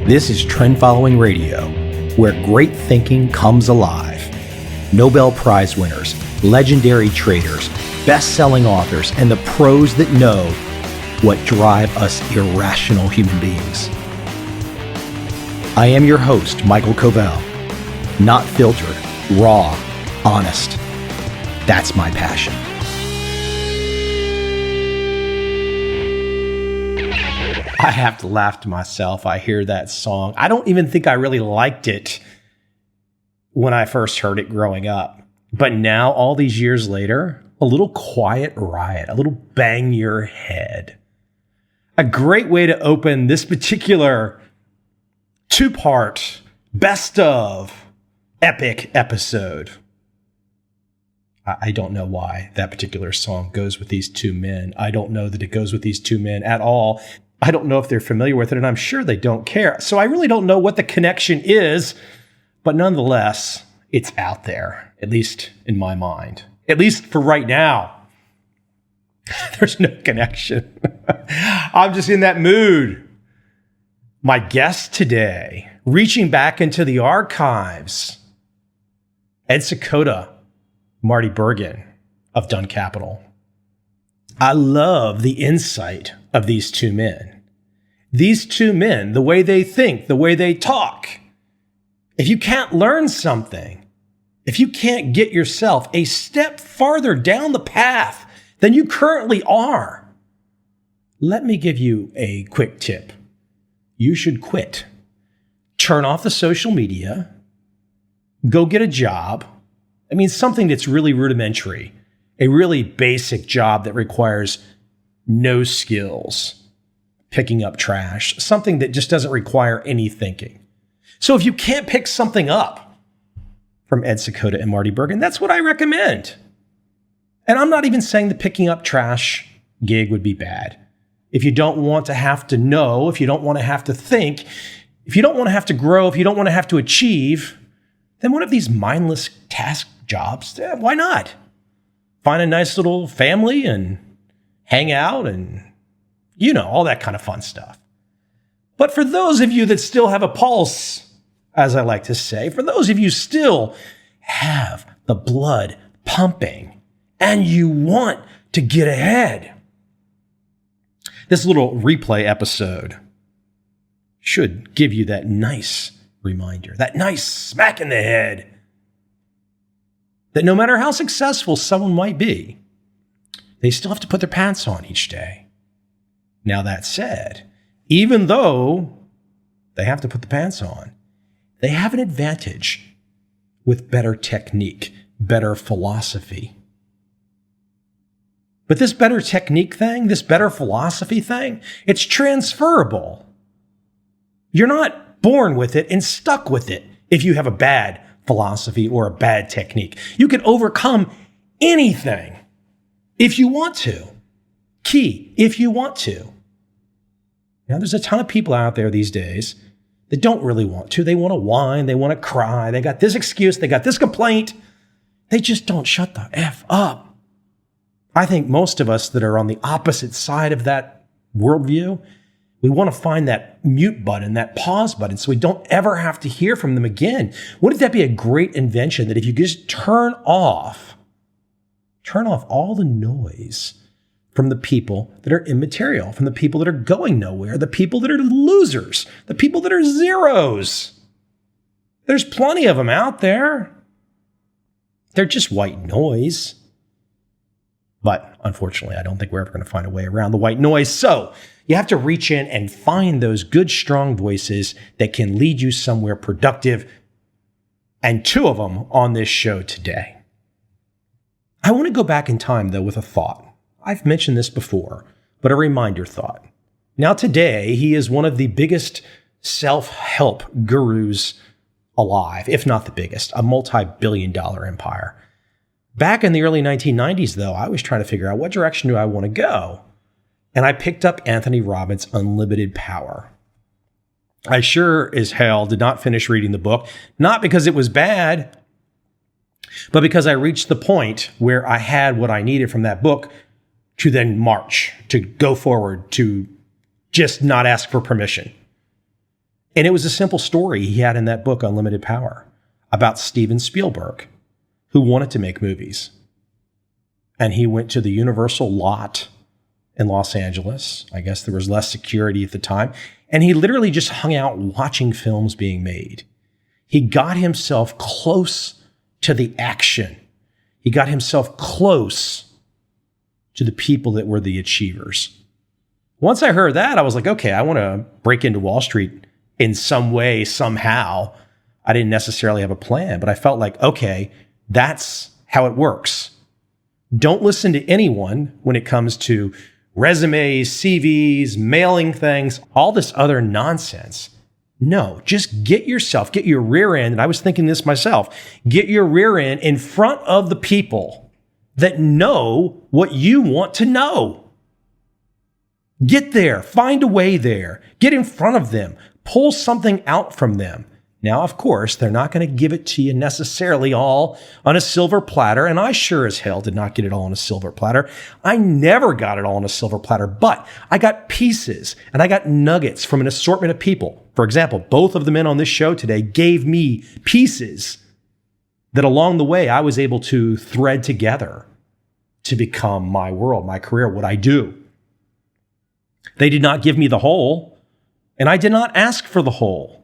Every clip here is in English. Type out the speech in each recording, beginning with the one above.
This is Trend Following Radio, where great thinking comes alive. Nobel Prize winners, legendary traders, best-selling authors, and the pros that know what drive us irrational human beings. I am your host, Michael Covel. Not filtered, raw, honest. That's my passion. I have to laugh to myself. I hear that song. I don't even think I really liked it when I first heard it growing up. But now, all these years later, a little quiet riot, a little bang your head. A great way to open this particular two-part best of epic episode. I don't know why that particular song goes with these two men. I don't know that it goes with these two men at all. I don't know if they're familiar with it, and I'm sure they don't care. So I really don't know what the connection is, but nonetheless, it's out there, at least in my mind. At least for right now. There's no connection. I'm just in that mood. My guest today, reaching back into the archives, Ed Sakota, Marty Bergen of Dunn Capital. I love the insight of these two men. These two men, the way they think, the way they talk. If you can't learn something, if you can't get yourself a step farther down the path than you currently are, let me give you a quick tip. You should quit. Turn off the social media. Go get a job. I mean, something that's really rudimentary, a really basic job that requires no skills, picking up trash, something that just doesn't require any thinking. So if you can't pick something up from Ed Sakota and Marty Bergen, that's what I recommend. And I'm not even saying the picking up trash gig would be bad. If you don't want to have to know, if you don't want to have to think, if you don't want to have to grow, if you don't want to have to achieve, then one of these mindless task jobs, why not? Find a nice little family and hang out and, all that kind of fun stuff. But for those of you that still have a pulse, as I like to say, for those of you still have the blood pumping and you want to get ahead, this little replay episode should give you that nice reminder, that nice smack in the head, that no matter how successful someone might be, they still have to put their pants on each day. Now, that said, even though they have to put the pants on, they have an advantage with better technique, better philosophy. But this better technique thing, this better philosophy thing, it's transferable. You're not born with it and stuck with it if you have a bad philosophy or a bad technique. You can overcome anything if you want to. Key, if you want to. Now, there's a ton of people out there these days that don't really want to. They want to whine. They want to cry. They got this excuse. They got this complaint. They just don't shut the F up. I think most of us that are on the opposite side of that worldview, we want to find that mute button, that pause button, so we don't ever have to hear from them again. Wouldn't that be a great invention that if you could just turn off all the noise from the people that are immaterial, from the people that are going nowhere, the people that are losers, the people that are zeros. There's plenty of them out there. They're just white noise. But unfortunately, I don't think we're ever going to find a way around the white noise. So you have to reach in and find those good, strong voices that can lead you somewhere productive. And two of them on this show today. I want to go back in time, though, with a thought. I've mentioned this before, but a reminder thought. Now, today, he is one of the biggest self-help gurus alive, if not the biggest, a multi-billion-dollar empire. Back in the early 1990s, though, I was trying to figure out what direction do I want to go. And I picked up Anthony Robbins' Unlimited Power. I sure as hell did not finish reading the book, not because it was bad, but because I reached the point where I had what I needed from that book to then march, to go forward, to just not ask for permission. And it was a simple story he had in that book, Unlimited Power, about Steven Spielberg, who wanted to make movies. And he went to the Universal lot in Los Angeles. I guess there was less security at the time. And he literally just hung out watching films being made. He got himself close to the action. He got himself close to the people that were the achievers. Once I heard that, I was like, okay, I want to break into Wall Street in some way, somehow. I didn't necessarily have a plan, but I felt like, okay, that's how it works. Don't listen to anyone when it comes to resumes, CVs, mailing things, all this other nonsense. No, just get your rear end, and I was thinking this myself, get your rear end in front of the people that know what you want to know. Get there, find a way there, get in front of them, pull something out from them. Now, of course, they're not going to give it to you necessarily all on a silver platter, and I sure as hell did not get it all on a silver platter. I never got it all on a silver platter, but I got pieces and I got nuggets from an assortment of people. For example, both of the men on this show today gave me pieces that along the way I was able to thread together to become my world, my career, what I do. They did not give me the whole, and I did not ask for the whole.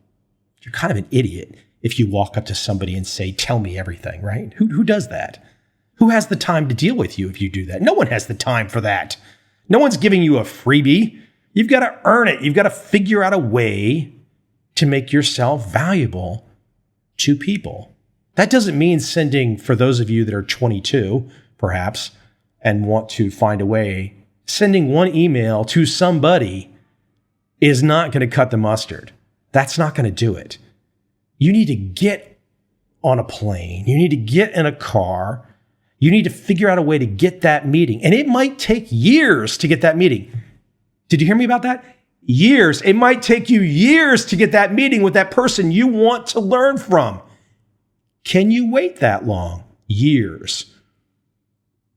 You're kind of an idiot if you walk up to somebody and say, tell me everything, right? Who does that? Who has the time to deal with you if you do that? No one has the time for that. No one's giving you a freebie. You've got to earn it. You've got to figure out a way to make yourself valuable to people. That doesn't mean sending, for those of you that are 22, perhaps, and want to find a way, sending one email to somebody is not going to cut the mustard. That's not going to do it. You need to get on a plane. You need to get in a car. You need to figure out a way to get that meeting. And it might take years to get that meeting. Did you hear me about that? Years. It might take you years to get that meeting with that person you want to learn from. Can you wait that long? Years.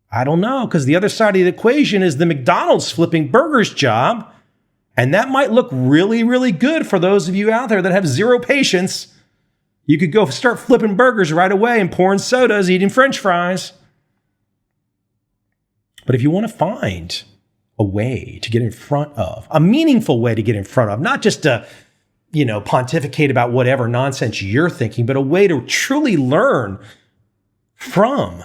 I don't know, because the other side of the equation is the McDonald's flipping burgers job. And that might look really, really good for those of you out there that have zero patience. You could go start flipping burgers right away and pouring sodas, eating French fries. But if you want to find a way to get in front of, a meaningful way to get in front of, not just to, pontificate about whatever nonsense you're thinking, but a way to truly learn from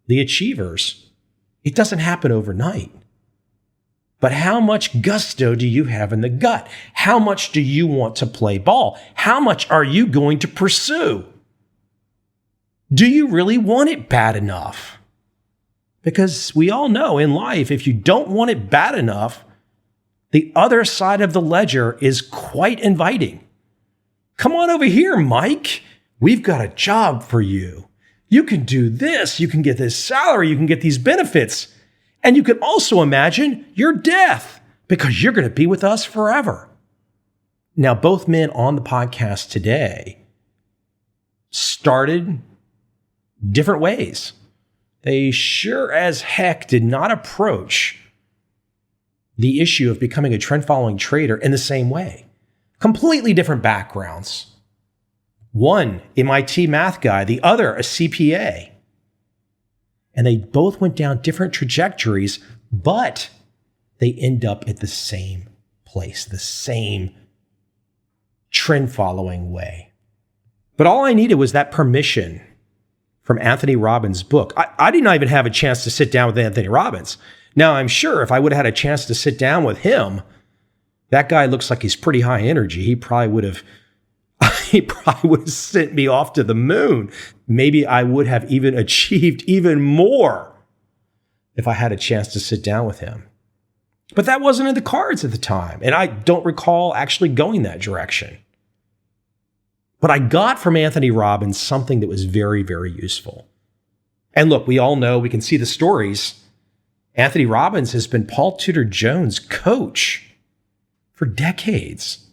the achievers, it doesn't happen overnight. But how much gusto do you have in the gut? How much do you want to play ball? How much are you going to pursue? Do you really want it bad enough? Because we all know in life, if you don't want it bad enough, the other side of the ledger is quite inviting. Come on over here, Mike. We've got a job for you. You can do this. You can get this salary. You can get these benefits. And you can also imagine your death because you're going to be with us forever. Now, both men on the podcast today started different ways. They sure as heck did not approach the issue of becoming a trend-following trader in the same way. Completely different backgrounds. One, MIT math guy, the other, a CPA. And they both went down different trajectories, but they end up at the same place, the same trend-following way. But all I needed was that permission from Anthony Robbins' book. I did not even have a chance to sit down with Anthony Robbins. Now, I'm sure if I would have had a chance to sit down with him, that guy looks like he's pretty high energy. He probably would have sent me off to the moon. Maybe I would have even achieved even more if I had a chance to sit down with him. But that wasn't in the cards at the time. And I don't recall actually going that direction. But I got from Anthony Robbins something that was very, very useful. And look, we all know, we can see the stories. Anthony Robbins has been Paul Tudor Jones' coach for decades.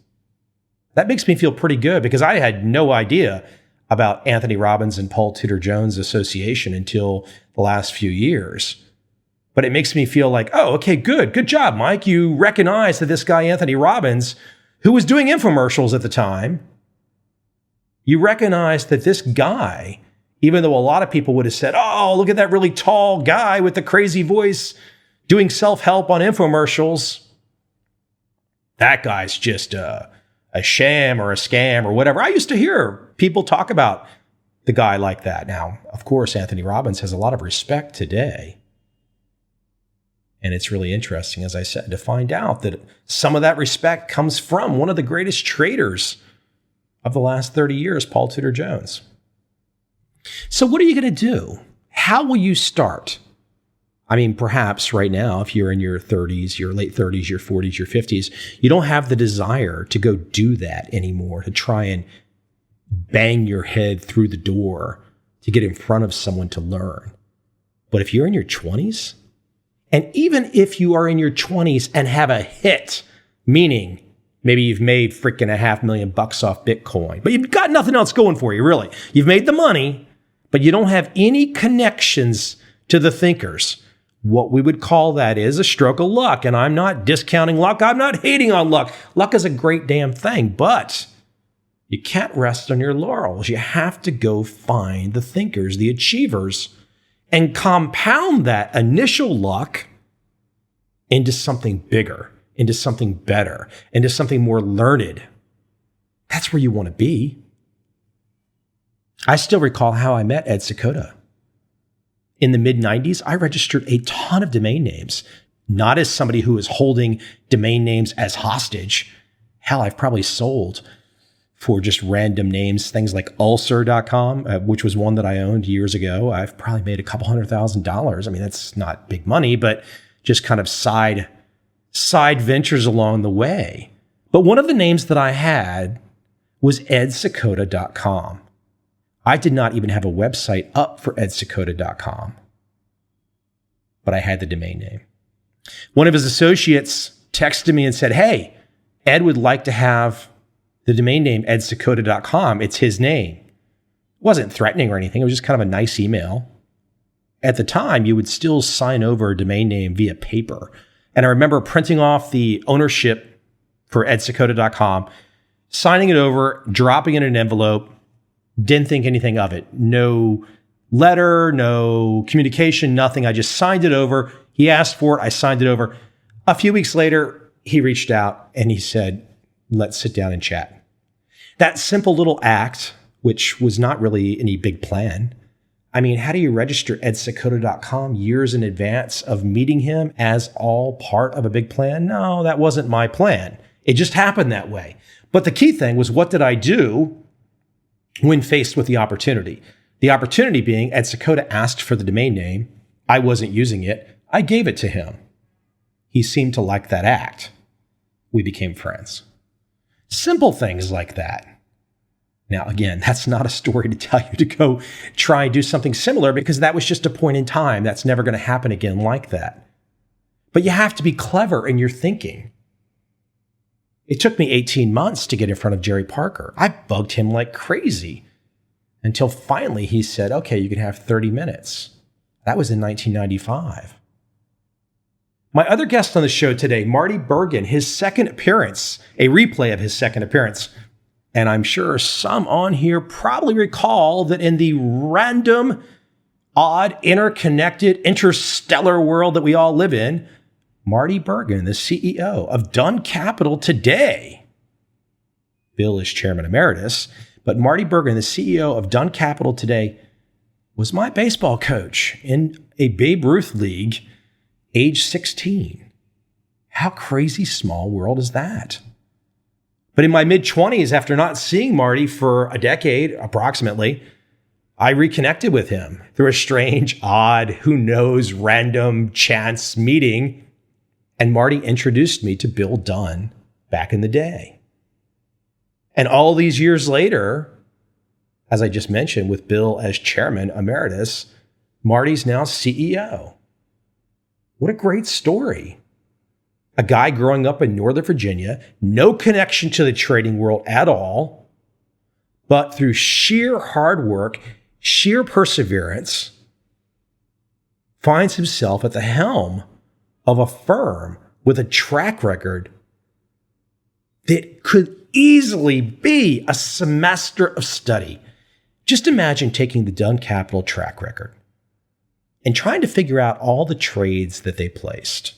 That makes me feel pretty good because I had no idea about Anthony Robbins and Paul Tudor Jones association until the last few years. But it makes me feel like, oh, okay, good job, Mike. You recognize that this guy, Anthony Robbins, who was doing infomercials at the time, you recognize that this guy, even though a lot of people would have said, oh, look at that really tall guy with the crazy voice doing self-help on infomercials, that guy's just a sham or a scam or whatever. I used to hear people talk about the guy like that. Now, of course, Anthony Robbins has a lot of respect today. And it's really interesting, as I said, to find out that some of that respect comes from one of the greatest traders of the last 30 years, Paul Tudor Jones. So what are you going to do? How will you start? I mean, perhaps right now, if you're in your 30s, your late 30s, your 40s, your 50s, you don't have the desire to go do that anymore, to try and bang your head through the door to get in front of someone to learn. But if you're in your 20s, and even if you are in your 20s and have a hit, meaning maybe you've made freaking $500,000 off Bitcoin, but you've got nothing else going for you, really. You've made the money, but you don't have any connections to the thinkers. What we would call that is a stroke of luck. And I'm not discounting luck. I'm not hating on luck. Luck is a great damn thing, but you can't rest on your laurels. You have to go find the thinkers, the achievers, and compound that initial luck into something bigger, into something better, into something more learned. That's where you want to be. I still recall how I met Ed Seykota. In the mid-90s, I registered a ton of domain names, not as somebody who is holding domain names as hostage. Hell, I've probably sold for just random names, things like ulcer.com, which was one that I owned years ago. I've probably made a couple $100,000. I mean, that's not big money, but just kind of side ventures along the way. But one of the names that I had was edseykota.com. I did not even have a website up for edseykota.com, but I had the domain name. One of his associates texted me and said, hey, Ed would like to have the domain name edseykota.com. It's his name. It wasn't threatening or anything. It was just kind of a nice email. At the time, you would still sign over a domain name via paper. And I remember printing off the ownership for edseykota.com, signing it over, dropping it in an envelope, didn't think anything of it. No letter, no communication, nothing. I just signed it over. He asked for it. I signed it over. A few weeks later, he reached out and he said, let's sit down and chat. That simple little act, which was not really any big plan. I mean, how do you register edseykota.com years in advance of meeting him as all part of a big plan? No, that wasn't my plan. It just happened that way. But the key thing was, what did I do when faced with the opportunity? The opportunity being Ed Seykota asked for the domain name. I wasn't using it. I gave it to him. He seemed to like that act. We became friends. Simple things like that. Now, again, that's not a story to tell you to go try and do something similar, because that was just a point in time. That's never going to happen again like that. But you have to be clever in your thinking. It took me 18 months to get in front of Jerry Parker. I bugged him like crazy until finally he said, okay, you can have 30 minutes. That was in 1995. My other guest on the show today, Marty Bergen, his second appearance, a replay of his second appearance. And I'm sure some on here probably recall that in the random, odd, interconnected, interstellar world that we all live in, Marty Bergen, the CEO of Dunn Capital today. Bill is chairman emeritus, but Marty Bergen, the CEO of Dunn Capital today, was my baseball coach in a Babe Ruth league, age 16. How crazy small world is that? But in my mid-20s, after not seeing Marty for a decade, approximately, I reconnected with him through a strange, odd, who knows, random chance meeting. And Marty introduced me to Bill Dunn back in the day. And all these years later, as I just mentioned, with Bill as chairman emeritus, Marty's now CEO. What a great story. A guy growing up in Northern Virginia, no connection to the trading world at all, but through sheer hard work, sheer perseverance, finds himself at the helm of a firm with a track record that could easily be a semester of study. Just imagine taking the Dunn Capital track record and trying to figure out all the trades that they placed.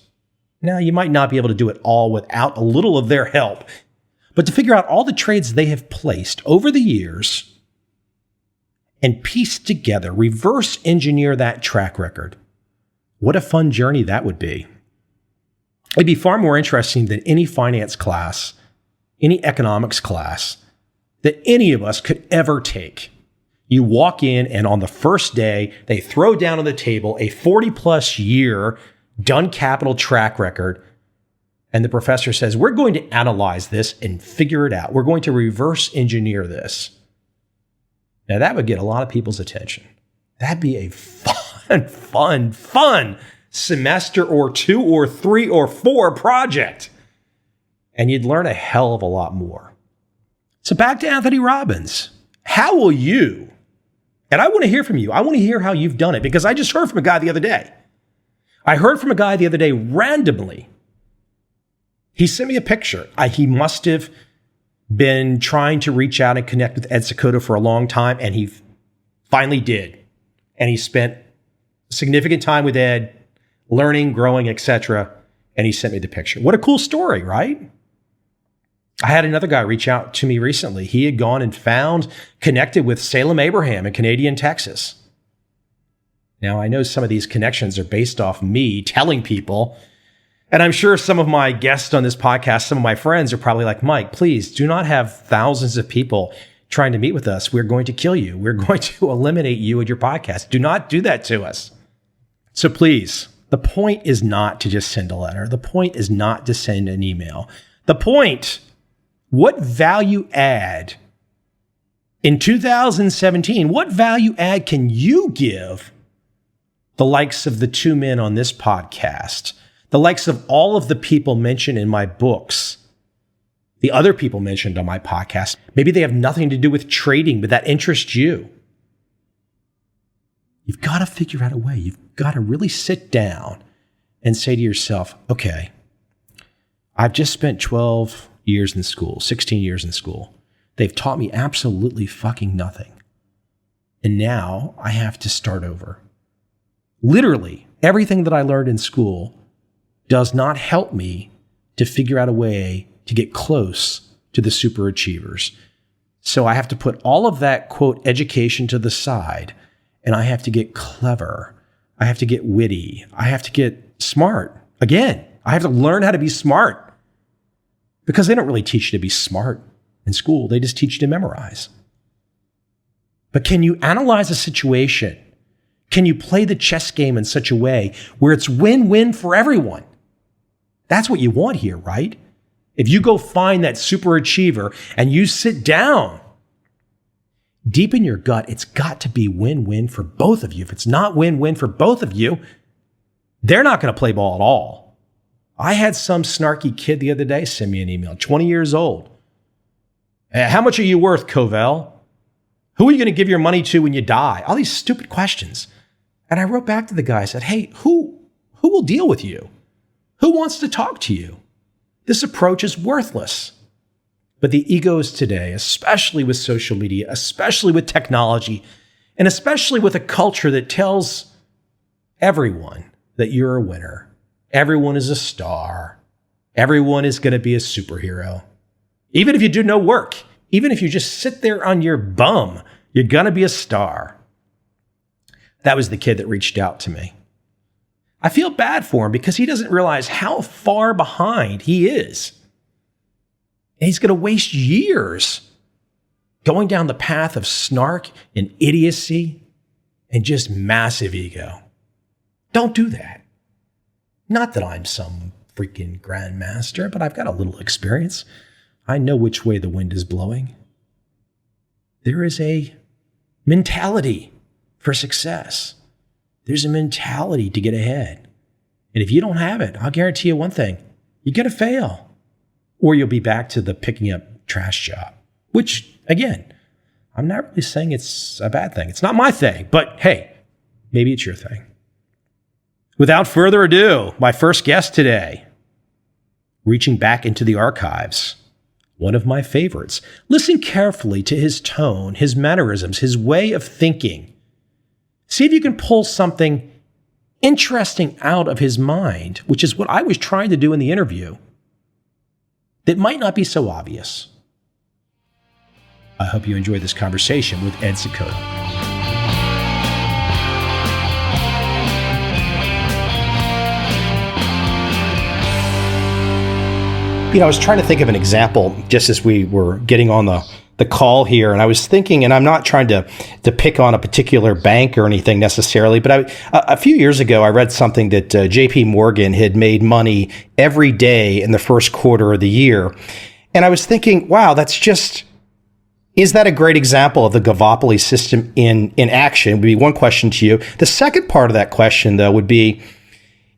Now, you might not be able to do it all without a little of their help, but to figure out all the trades they have placed over the years and piece together, reverse engineer that track record. What a fun journey that would be. It'd be far more interesting than any finance class, any economics class that any of us could ever take. You walk in and on the first day, they throw down on the table a 40-plus year Dunn Capital track record. And the professor says, we're going to analyze this and figure it out. We're going to reverse engineer this. Now, that would get a lot of people's attention. That'd be a fun semester or 2 or 3 or 4 project. And you'd learn a hell of a lot more. So back to Anthony Robbins. How will you, and I want to hear from you. I want to hear how you've done it because I just heard from a guy the other day. Randomly. He sent me a picture. He must have been trying to reach out and connect with Ed Secoto for a long time, and he finally did. And he spent significant time with Ed, learning, growing, etc. And he sent me the picture. What a cool story, right? I had another guy reach out to me recently. He had gone and connected with Salem Abraham in Canadian Texas. Now, I know some of these connections are based off me telling people. And I'm sure some of my guests on this podcast, some of my friends are probably like, Mike, please do not have thousands of people trying to meet with us. We're going to kill you. We're going to eliminate you and your podcast. Do not do that to us. So please, the point is not to just send a letter. The point is not to send an email. The point, what value add in 2017, what value add can you give the likes of the 2 men on this podcast, the likes of all of the people mentioned in my books, the other people mentioned on my podcast? Maybe they have nothing to do with trading, but that interests you. You've got to figure out a way. You've got to really sit down and say to yourself, okay, I've just spent 12 years in school, 16 years in school. They've taught me absolutely fucking nothing. And now I have to start over. Literally, everything that I learned in school does not help me to figure out a way to get close to the super achievers. So I have to put all of that, quote, education to the side, and I have to get clever. I have to get witty. I have to get smart. Again, I have to learn how to be smart because they don't really teach you to be smart in school. They just teach you to memorize. But can you analyze a situation? Can you play the chess game in such a way where it's win-win for everyone? That's what you want here, right? If you go find that super achiever and you sit down, deep in your gut, it's got to be win-win for both of you. If it's not win-win for both of you, they're not going to play ball at all. I had some snarky kid the other day send me an email, 20 years old. How much are you worth, Covel? Who are you going to give your money to when you die? All these stupid questions. And I wrote back to the guy, I said, hey, who will deal with you? Who wants to talk to you? This approach is worthless. But the egos today, especially with social media, especially with technology, and especially with a culture that tells everyone that you're a winner, everyone is a star, everyone is going to be a superhero. Even if you do no work, even if you just sit there on your bum, you're going to be a star. That was the kid that reached out to me. I feel bad for him because he doesn't realize how far behind he is. And he's going to waste years going down the path of snark and idiocy and just massive ego. Don't do that. Not that I'm some freaking grandmaster, but I've got a little experience. I know which way the wind is blowing. There is a mentality for success. There's a mentality to get ahead. And if you don't have it, I'll guarantee you one thing, you're going to fail. Or you'll be back to the picking up trash job, which, again, I'm not really saying it's a bad thing. It's not my thing, but hey, maybe it's your thing. Without further ado, my first guest today, reaching back into the archives one of my favorites. Listen carefully to his tone, his mannerisms, his way of thinking. See if you can pull something interesting out of his mind, which is what I was trying to do in the interview, that might not be so obvious. I hope you enjoy this conversation with Ed Seykota. I was trying to think of an example just as we were getting on the call here, and I was thinking, and I'm not trying to pick on a particular bank or anything necessarily, but a few years ago, I read something that JP Morgan had made money every day in the first quarter of the year. And I was thinking, wow, is that a great example of the Gavopoly system in action? Would be one question to you. The second part of that question, though, would be,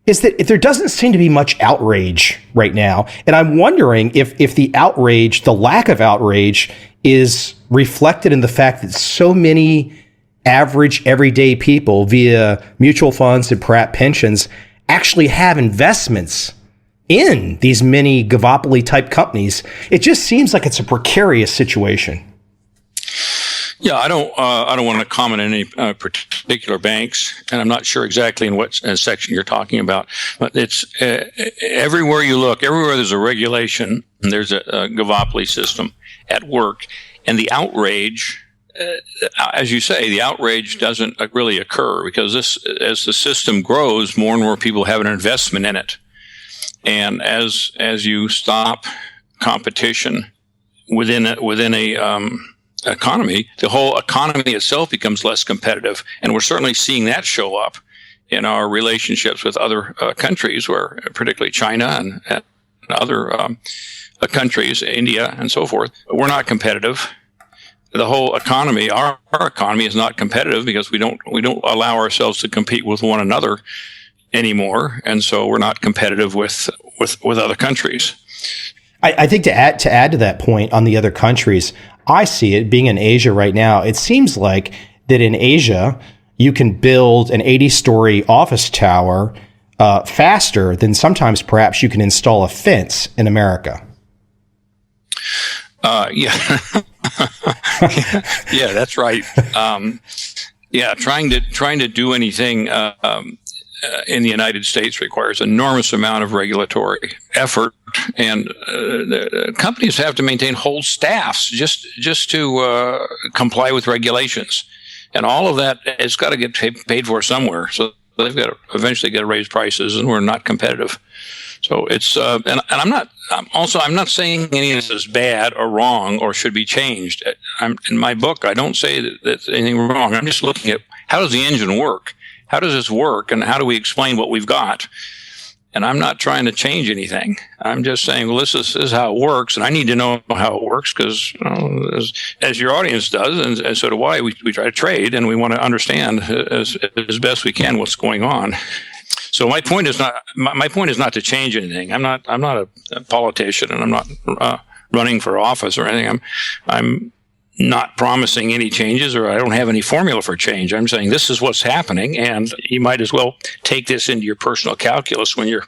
is that if there doesn't seem to be much outrage right now, and I'm wondering if the outrage, the lack of outrage, is reflected in the fact that so many average everyday people via mutual funds and perhaps pensions actually have investments in these many Gavopoly type companies. It just seems like it's a precarious situation. Yeah, I don't want to comment on any particular banks, and I'm not sure exactly in what section you're talking about. But it's everywhere you look, everywhere there's a regulation, and there's a Gavopoly system at work, and the outrage, as you say, the outrage doesn't really occur because as the system grows, more and more people have an investment in it, and as you stop competition within a economy, the whole economy itself becomes less competitive. And we're certainly seeing that show up in our relationships with other countries, where particularly China and other countries, India and so forth, we're not competitive. The whole economy, our economy is not competitive because we don't allow ourselves to compete with one another anymore. And so we're not competitive with other countries. I think to add to that point on the other countries, I see it being in Asia right now. It seems like that in Asia, you can build an 80-story office tower faster than sometimes perhaps you can install a fence in America. Yeah, yeah, that's right. Trying to do anything in the United States requires an enormous amount of regulatory effort, and the companies have to maintain whole staffs just to comply with regulations, and all of that has got to get paid for somewhere. So they've got to eventually get to raise prices, and we're not competitive. So it's and I'm not saying any of this is bad or wrong or should be changed. In my book, I don't say that there's anything wrong. I'm just looking at how does the engine work. How does this work, and how do we explain what we've got? And I'm not trying to change anything. I'm just saying, well, this is how it works, and I need to know how it works because, as your audience does, and so do I, we try to trade, and we want to understand as best we can what's going on. So my point is not to change anything. I'm not a politician, and I'm not running for office or anything. I'm not promising any changes, or I don't have any formula for change. I'm saying this is what's happening, and you might as well take this into your personal calculus when you're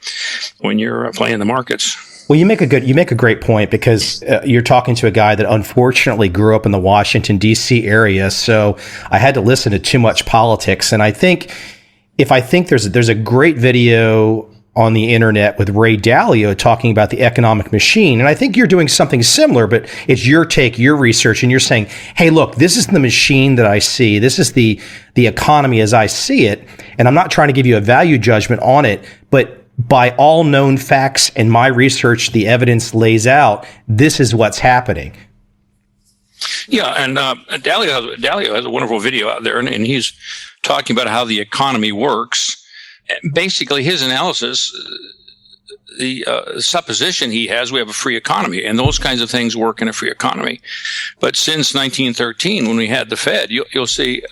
playing the markets. Well, you make a great point because you're talking to a guy that unfortunately grew up in the Washington D.C. area, so I had to listen to too much politics. And I think there's a great video on the internet with Ray Dalio talking about the economic machine. And I think you're doing something similar, but it's your take, your research, and you're saying, hey, look, this is the machine that I see. This is the economy as I see it. And I'm not trying to give you a value judgment on it, but by all known facts and my research, the evidence lays out, this is what's happening. Yeah, and Dalio has a wonderful video out there, and he's talking about how the economy works. Basically, his analysis, the supposition he has, we have a free economy, and those kinds of things work in a free economy. But since 1913, when we had the Fed, you'll see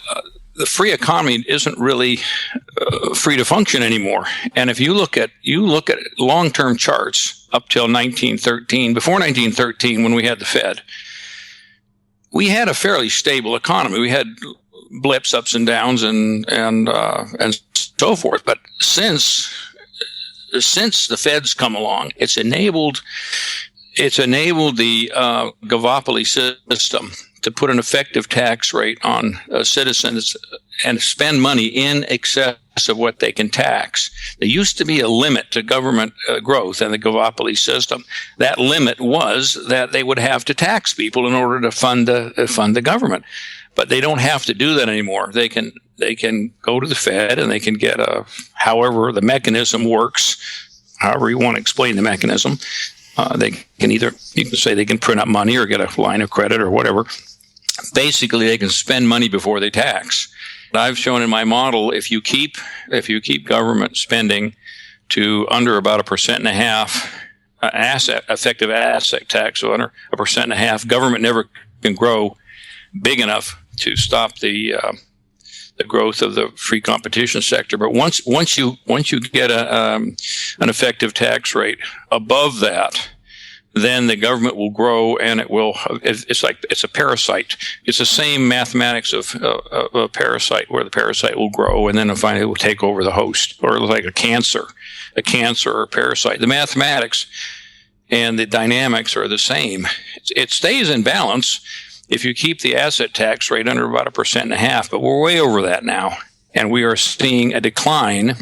the free economy isn't really free to function anymore. And if you look at long-term charts up till 1913, before 1913, when we had the Fed, we had a fairly stable economy. We had blips, ups and downs, and so forth. But since the Fed's come along, it's enabled it's enabled the Gavopoly system to put an effective tax rate on citizens and spend money in excess of what they can tax. There used to be a limit to government growth in the Gavopoly system. That limit was that they would have to tax people in order to fund the government. But they don't have to do that anymore. They can go to the Fed and they can get however the mechanism works, however you want to explain the mechanism. They can you can say they can print up money or get a line of credit or whatever. Basically, they can spend money before they tax. I've shown in my model, if you keep government spending to under about 1.5% effective asset tax, so under 1.5%, government never can grow big enough to stop the growth of the free competition sector. But once you get an effective tax rate above that, then the government will grow, and it's a parasite. It's the same mathematics of a parasite, where the parasite will grow and then finally it will take over the host, or like a cancer or a parasite. The mathematics and the dynamics are the same. It stays in balance if you keep the asset tax rate under about 1.5%, but we're way over that now, and we are seeing a decline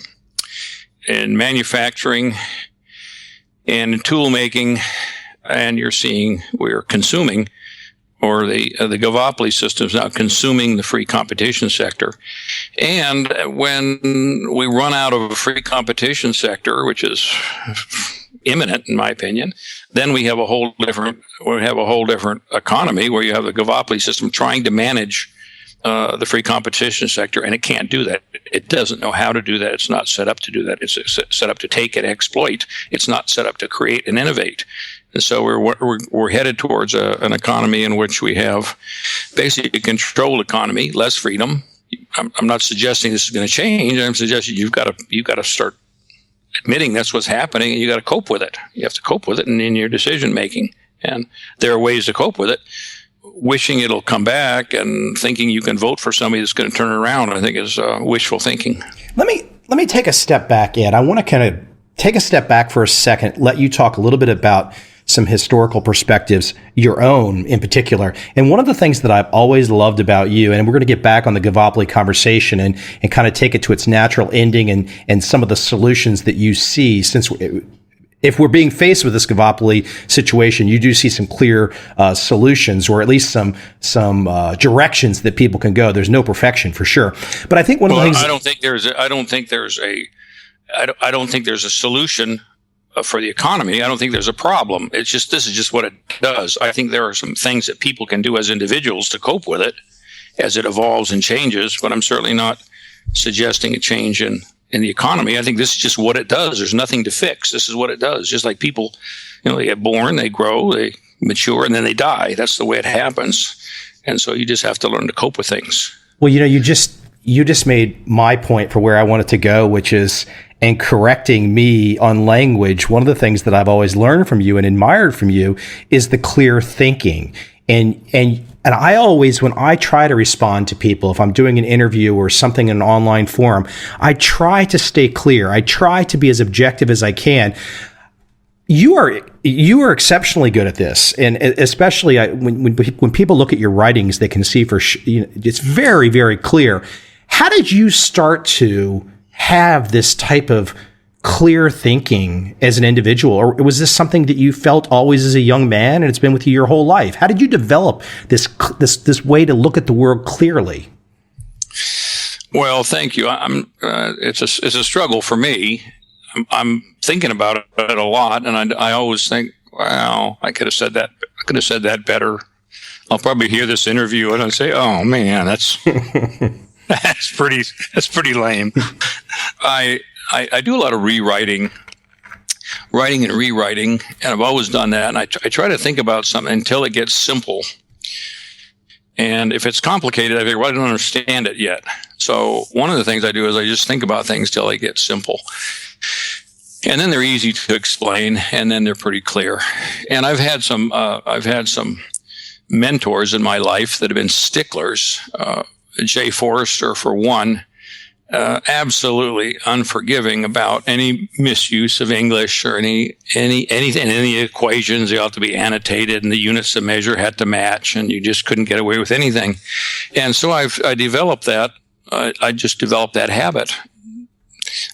in manufacturing and in tool making. And we're consuming, or the Gavopoly system is now consuming the free competition sector. And when we run out of a free competition sector, which is imminent in my opinion, then we have a whole different economy where you have the Gavopoly system trying to manage the free competition sector, and it can't do that. It doesn't know how to do that. It's not set up to do that. It's set up to take and exploit. It's not set up to create and innovate. And so we're headed towards an economy in which we have basically a controlled economy, less freedom. I'm not suggesting this is going to change. I'm suggesting you've got to start admitting that's what's happening, and you got to cope with it. You have to cope with it in your decision making, and there are ways to cope with it. Wishing it'll come back and thinking you can vote for somebody that's going to turn it around, I think, is wishful thinking. Let me take a step back, Ed. I want to kind of take a step back for a second, let you talk a little bit about some historical perspectives, your own in particular. And one of the things that I've always loved about you, and we're going to get back on the Gavopoly conversation and kind of take it to its natural ending and some of the solutions that you see, since if we're being faced with this Gavopoly situation, you do see some clear solutions, or at least some directions that people can go. There's no perfection for sure, but I think one of the things I don't think there's a solution for the economy. I don't think there's a problem. This is just what it does. I think there are some things that people can do as individuals to cope with it as it evolves and changes, but I'm certainly not suggesting a change in the economy. I think this is just what it does. There's nothing to fix. This is what it does. Just like people, they get born, they grow, they mature, and then they die. That's the way it happens. And so you just have to learn to cope with things. Well, you just made my point for where I wanted to go, which is, and correcting me on language. One of the things that I've always learned from you and admired from you is the clear thinking. And I always, when I try to respond to people, if I'm doing an interview or something in an online forum, I try to stay clear. I try to be as objective as I can. You are exceptionally good at this, and especially when people look at your writings, they can see it's very, very clear. How did you start to have this type of clear thinking as an individual, or was this something that you felt always as a young man and it's been with you your whole life? How did you develop this way to look at the world clearly? Well, thank you. It's a struggle for me. I'm thinking about it a lot, and I always think, wow, I could have said that. I could have said that better. I'll probably hear this interview and I'll say, oh man, that's pretty lame. I do a lot of writing and rewriting, and I've always done that. And I try to think about something until it gets simple. And if it's complicated, I figure, well, I don't understand it yet. So one of the things I do is I just think about things till they get simple. And then they're easy to explain, and then they're pretty clear. And I've had some mentors in my life that have been sticklers. Jay Forrester, for one, absolutely unforgiving about any misuse of English or any equations. They ought to be annotated, and the units of measure had to match, and you just couldn't get away with anything. And so I developed that. I just developed that habit.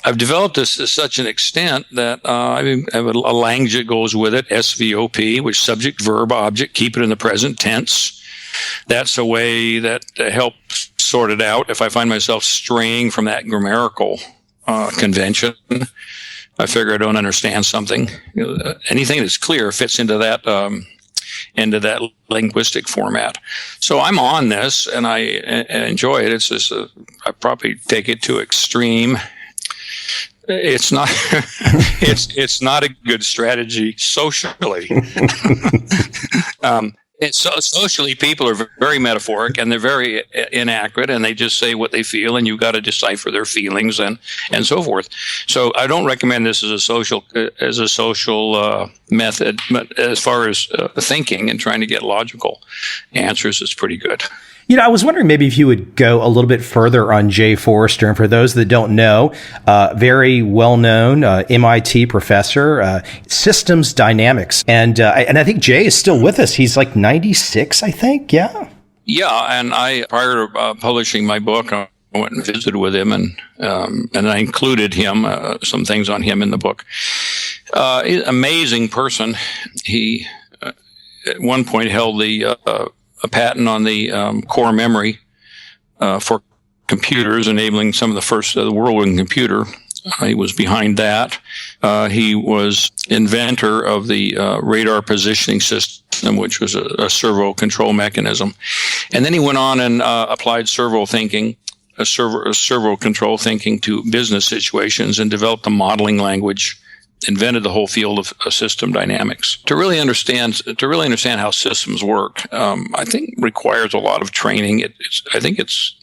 I've developed this to such an extent that I have a language that goes with it, SVOP, which subject, verb, object, keep it in the present tense. That's a way that helps sort it out. If I find myself straying from that grammatical convention, I figure I don't understand something. Anything that's clear fits into that linguistic format. So I'm on this, and I enjoy it. It's just I probably take it to extreme. It's not. it's not a good strategy socially. Socially, people are very metaphoric, and they're very inaccurate, and they just say what they feel, and you've got to decipher their feelings and so forth. So I don't recommend this as a social method, but as far as thinking and trying to get logical answers, it's pretty good. I was wondering maybe if you would go a little bit further on Jay Forrester. And for those that don't know, very well-known MIT professor, systems dynamics. And I think Jay is still with us. He's like 96, I think. Yeah. Yeah. And prior to publishing my book, I went and visited with him, and I included him, some things on him in the book. Amazing person. He, at one point, held a patent on the core memory for computers, enabling some of the first of the world with a computer. He was behind that. He was inventor of the radar positioning system, which was a servo control mechanism. And then he went on and applied servo control thinking to business situations and developed a modeling language, invented the whole field of system dynamics. To really understand how systems work, I think requires a lot of training. I think it's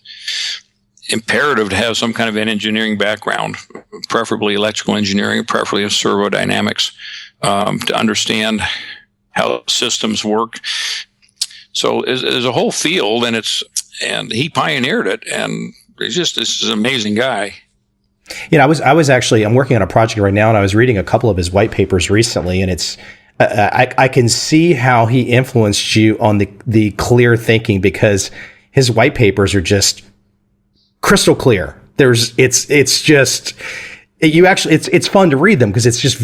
imperative to have some kind of an engineering background, preferably electrical engineering, preferably servo dynamics, to understand how systems work. So there's a whole field, and he pioneered it, and he's just this is an amazing guy. I was actually, I'm working on a project right now, and I was reading a couple of his white papers recently, and it's, I can see how he influenced you on the clear thinking, because his white papers are just crystal clear. It's fun to read them because it's just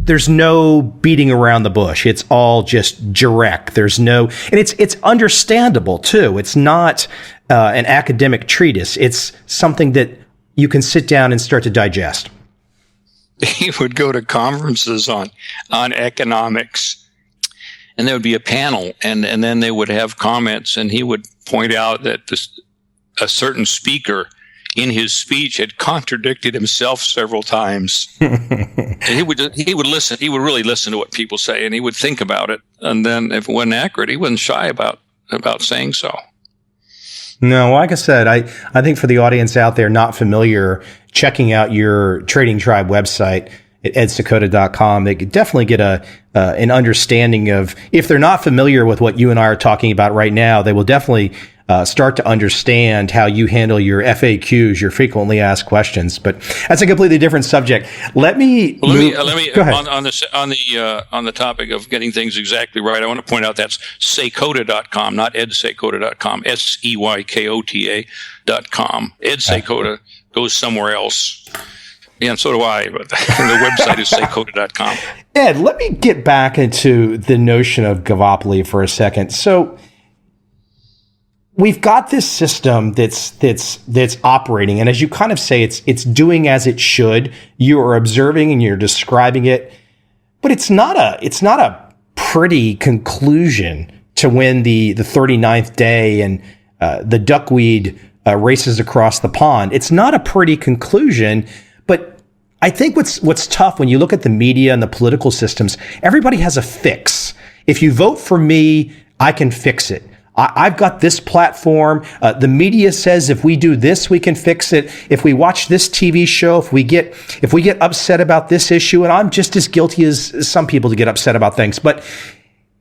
there's no beating around the bush. It's all just direct. And it's understandable too. It's not an academic treatise. It's something that you can sit down and start to digest. He would go to conferences on economics, and there would be a panel, and then they would have comments, and he would point out that a certain speaker in his speech had contradicted himself several times. And he would listen. He would really listen to what people say, and he would think about it. And then if it wasn't accurate, he wasn't shy about saying so. No, like I said, I think for the audience out there not familiar, checking out your Trading Tribe website at edsakota.com, they could definitely get an understanding of, if they're not familiar with what you and I are talking about right now, they will definitely start to understand how you handle your FAQs, your frequently asked questions. But that's a completely different subject. Let me go ahead. On the topic of getting things exactly right, I want to point out that's Sakota.com, not edsakota.com, SEYKOTA.com. Edsakota goes somewhere else. Yeah, and so do I, but the website is Sakota.com. Ed, let me get back into the notion of Gavopoly for a second. So we've got this system that's operating, and as you kind of say, it's doing as it should. You are observing and you're describing it, but it's not a pretty conclusion to when the 39th day and the duckweed races across the pond. It's not a pretty conclusion, but I think what's tough when you look at the media and the political systems, everybody has a fix. If you vote for me, I can fix it. I've got this platform. The media says if we do this, we can fix it. If we watch this TV show, if we get upset about this issue, and I'm just as guilty as some people to get upset about things, but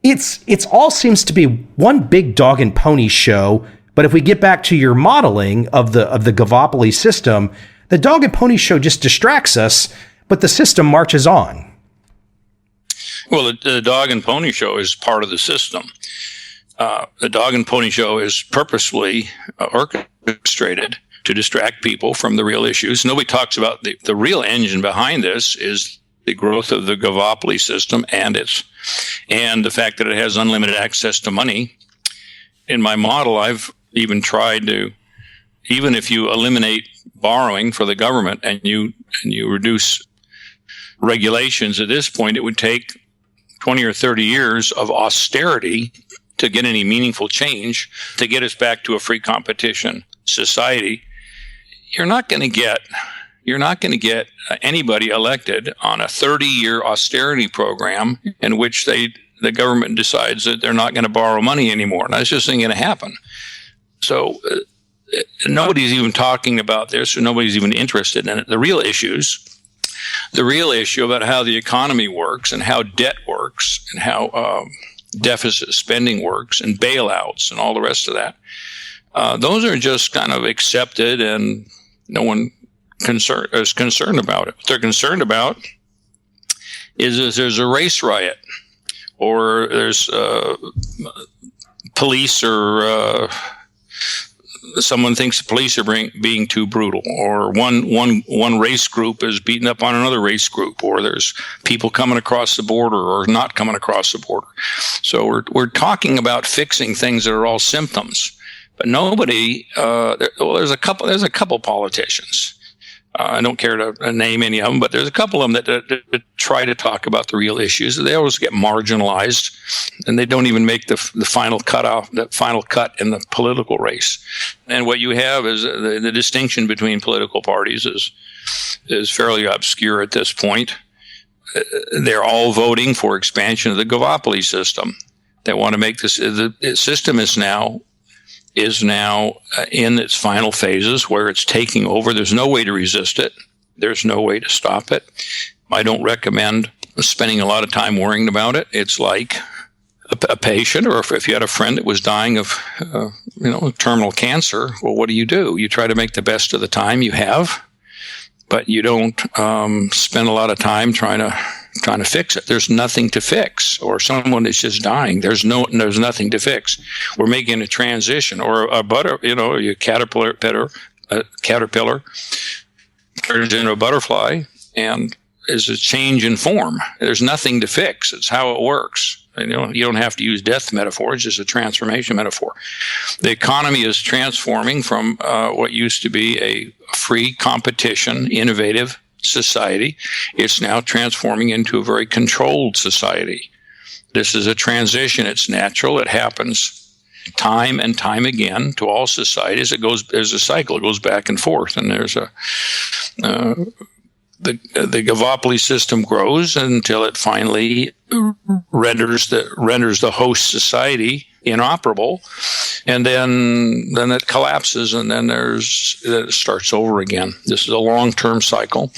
it's all seems to be one big dog and pony show. But if we get back to your modeling of the Gavopoly system, the dog and pony show just distracts us, but the system marches on. Well, the dog and pony show is part of the system. The dog and pony show is purposefully orchestrated to distract people from the real issues. Nobody talks about the real engine behind this is the growth of the Gavopoly system and the fact that it has unlimited access to money. In my model, I've even tried to, even if you eliminate borrowing for the government and you reduce regulations, at this point it would take 20 or 30 years of austerity to get any meaningful change to get us back to a free competition society. You're not going to get anybody elected on a 30-year austerity program in which the government decides that they're not going to borrow money anymore. And that's just not going to happen. So nobody's even talking about this, or nobody's even interested in it. The real issue about how the economy works and how debt works and how deficit spending works and bailouts and all the rest of that, those are just kind of accepted, and no one is concerned about it. What they're concerned about is there's a race riot, or there's police, or someone thinks the police are being too brutal, or one race group is beating up on another race group, or there's people coming across the border or not coming across the border. So we're talking about fixing things that are all symptoms, but nobody. There's a couple politicians. I don't care to name any of them, but there's a couple of them that try to talk about the real issues. They always get marginalized, and they don't even make the final cut in the political race. And what you have is the distinction between political parties is fairly obscure at this point. They're all voting for expansion of the Gavopoly system. They want to make this. The system is now in its final phases where it's taking over. There's no way to resist it. There's no way to stop it. I don't recommend spending a lot of time worrying about it. It's like a patient, or if you had a friend that was dying of terminal cancer, well, what do? You try to make the best of the time you have, but you don't spend a lot of time trying to fix it. There's nothing to fix. Or someone is just dying. There's nothing to fix. We're making a transition, or a caterpillar turns into a butterfly and is a change in form. There's nothing to fix. It's how it works. You don't have to use death metaphors. It's a transformation metaphor. The economy is transforming from what used to be a free competition, innovative society. It's now transforming into a very controlled society. This is a transition. It's natural. It happens time and time again to all societies. There's a cycle. It goes back and forth, and there's the Gavopoly system grows until it finally renders the host society inoperable, and then it collapses, and then it starts over again. This is a long-term cycle.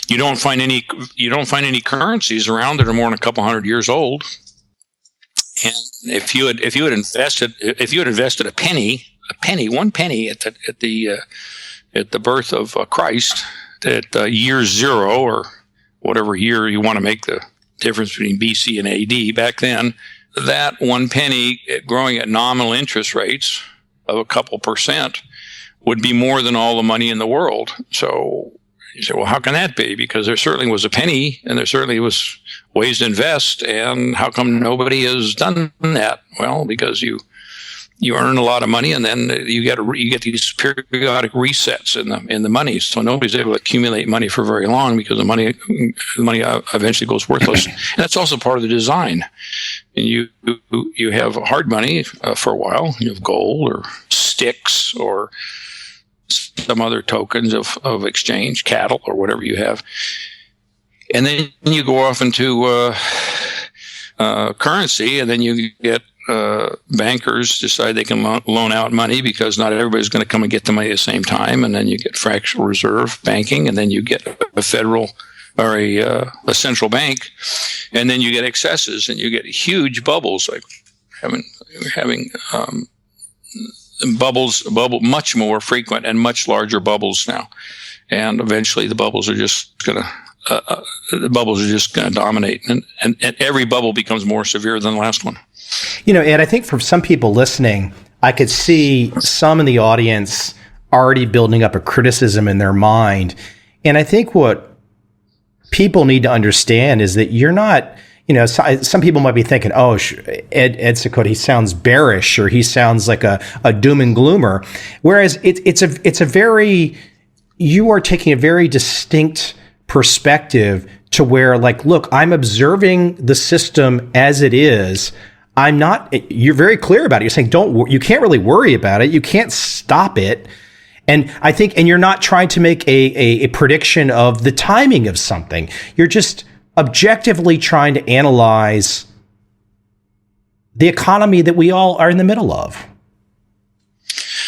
You don't find any currencies around that are more than a couple hundred years old. And if you had invested one penny at the birth of Christ, at year zero, or whatever year you want to make the difference between BC and AD, back then, that one penny growing at nominal interest rates of a couple percent would be more than all the money in the world. So you say, well, how can that be? Because there certainly was a penny, and there certainly was ways to invest, and how come nobody has done that? Well, because you earn a lot of money, and then you get these periodic resets in the money. So nobody's able to accumulate money for very long, because the money eventually goes worthless. And that's also part of the design. And you have hard money for a while. You have gold or sticks or some other tokens of exchange, cattle or whatever you have, and then you go off into currency, and then you get bankers decide they can loan out money, because not everybody's going to come and get the money at the same time, and then you get fractional reserve banking, and then you get a federal or a central bank, and then you get excesses, and you get huge bubbles, like having much more frequent and much larger bubbles now. And eventually the bubbles are just going to dominate, and every bubble becomes more severe than the last one. Ed, I think for some people listening, I could see some in the audience already building up a criticism in their mind. And I think what people need to understand is that you're not, some people might be thinking, oh, Ed Seykota, he sounds bearish, or he sounds like a doom and gloomer. Whereas you are taking a very distinct perspective to where, like, look, I'm observing the system as it is. You're very clear about it. You're saying, you can't really worry about it. You can't stop it. And I think, and you're not trying to make a prediction of the timing of something. You're just objectively trying to analyze the economy that we all are in the middle of.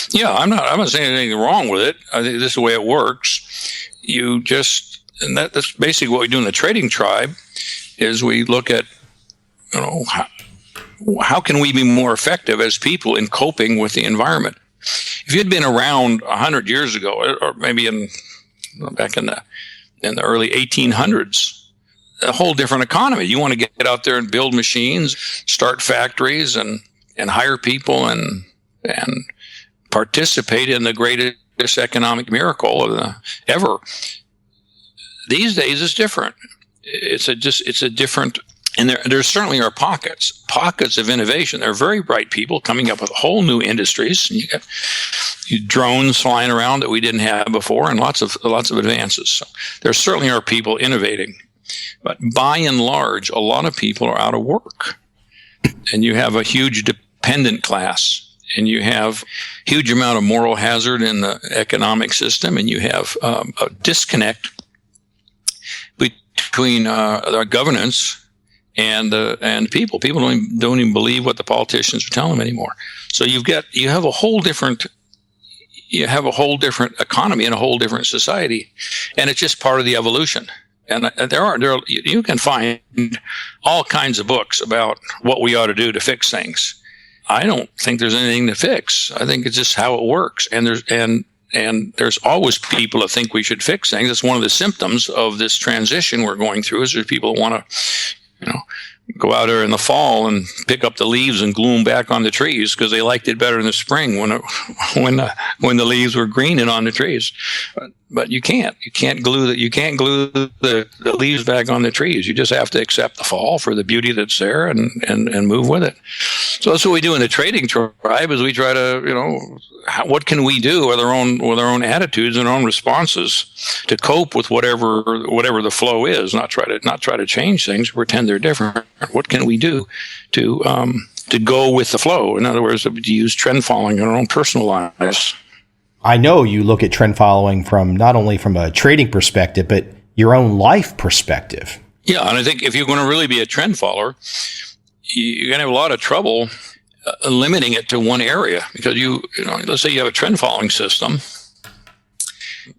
Yeah, I'm not saying anything wrong with it. I think this is the way it works. That's basically what we do in the trading tribe, is we look at, how can we be more effective as people in coping with the environment? If you'd been around 100 years ago, or maybe back in the early 1800s, a whole different economy. You want to get out there and build machines, start factories, and hire people and participate in the greatest economic miracle ever. These days it's different. It's a different, and there certainly are pockets of innovation. There are very bright people coming up with whole new industries. You got drones flying around that we didn't have before, and lots of advances. So there certainly are people innovating, but by and large, a lot of people are out of work, and you have a huge dependent class. And you have a huge amount of moral hazard in the economic system, and you have a disconnect between our governance and people. People don't even believe what the politicians are telling them anymore. So you have a whole different economy and a whole different society, and it's just part of the evolution. And you can find all kinds of books about what we ought to do to fix things. I don't think there's anything to fix. I think it's just how it works. And there's always people that think we should fix things. It's one of the symptoms of this transition we're going through, is there's people that want to, go out there in the fall and pick up the leaves and glue them back on the trees because they liked it better in the spring when the leaves were green and on the trees. But you can't glue the leaves back on the trees. You just have to accept the fall for the beauty that's there and move with it. So that's what we do in the trading tribe, is we try to, what can we do with our own attitudes and our own responses to cope with whatever the flow is, not try to change things, pretend they're different. What can we do to go with the flow? In other words, to use trend following in our own personal lives. I know you look at trend following from not only from a trading perspective, but your own life perspective. Yeah, and I think if you're going to really be a trend follower, you're going to have a lot of trouble limiting it to one area, because let's say you have a trend following system.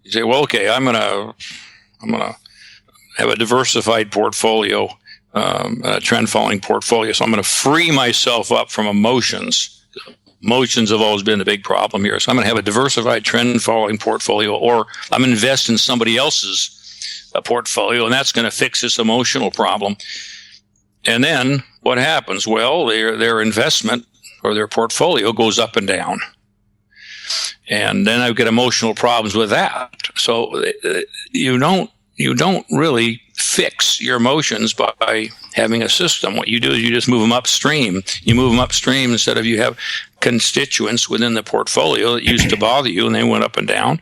You say, well, okay, I'm gonna have a diversified portfolio, a trend following portfolio. So I'm going to free myself up from emotions. Emotions have always been the big problem here. So I'm going to have a diversified trend following portfolio, or I'm going to invest in somebody else's portfolio, and that's going to fix this emotional problem. And then what happens? Well, their investment or their portfolio goes up and down. And then I get emotional problems with that. So you don't really fix your emotions by having a system. What you do is you just move them upstream. You move them upstream instead of, you have constituents within the portfolio that used to bother you and they went up and down.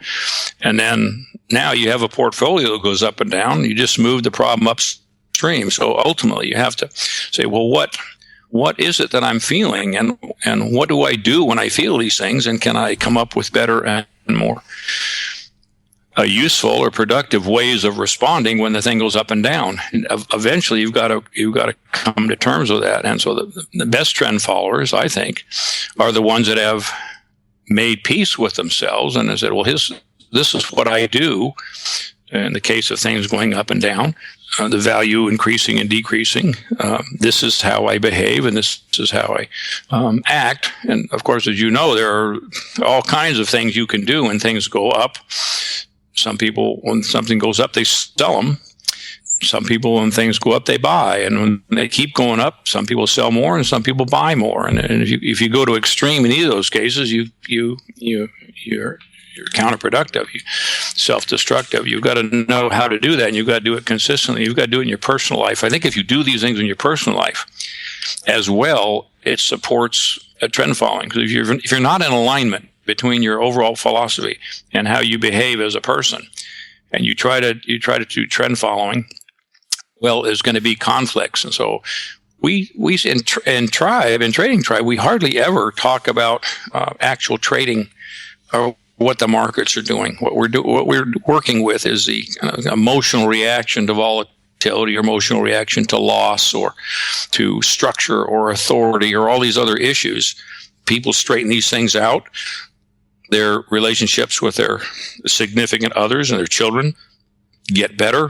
And then now you have a portfolio that goes up and down. You just move the problem upstream. So ultimately you have to say, well, what is it that I'm feeling, and what do I do when I feel these things, and can I come up with better and more useful or productive ways of responding when the thing goes up and down? And eventually, you've got to come to terms with that. And so the best trend followers, I think, are the ones that have made peace with themselves and have said, well, this is what I do in the case of things going up and down. the value increasing and decreasing. This is how I behave, and this is how I act. And of course, as you know, there are all kinds of things you can do when things go up. Some people, when something goes up, they sell them. Some people, when things go up, they buy. And when they keep going up, some people sell more and some people buy more. And if you go to extreme in either of those cases, you're counterproductive, self-destructive. You've got to know how to do that, and you've got to do it consistently. You've got to do it in your personal life. I think if you do these things in your personal life as well, it supports a trend following. Because if you're not in alignment between your overall philosophy and how you behave as a person, and you try to do trend following, well, there's going to be conflicts. And so we in Trading Tribe, we hardly ever talk about actual trading or what the markets are doing. What we're working with is the emotional reaction to volatility, or emotional reaction to loss, or to structure or authority, or all these other issues. People straighten these things out. Their relationships with their significant others and their children get better.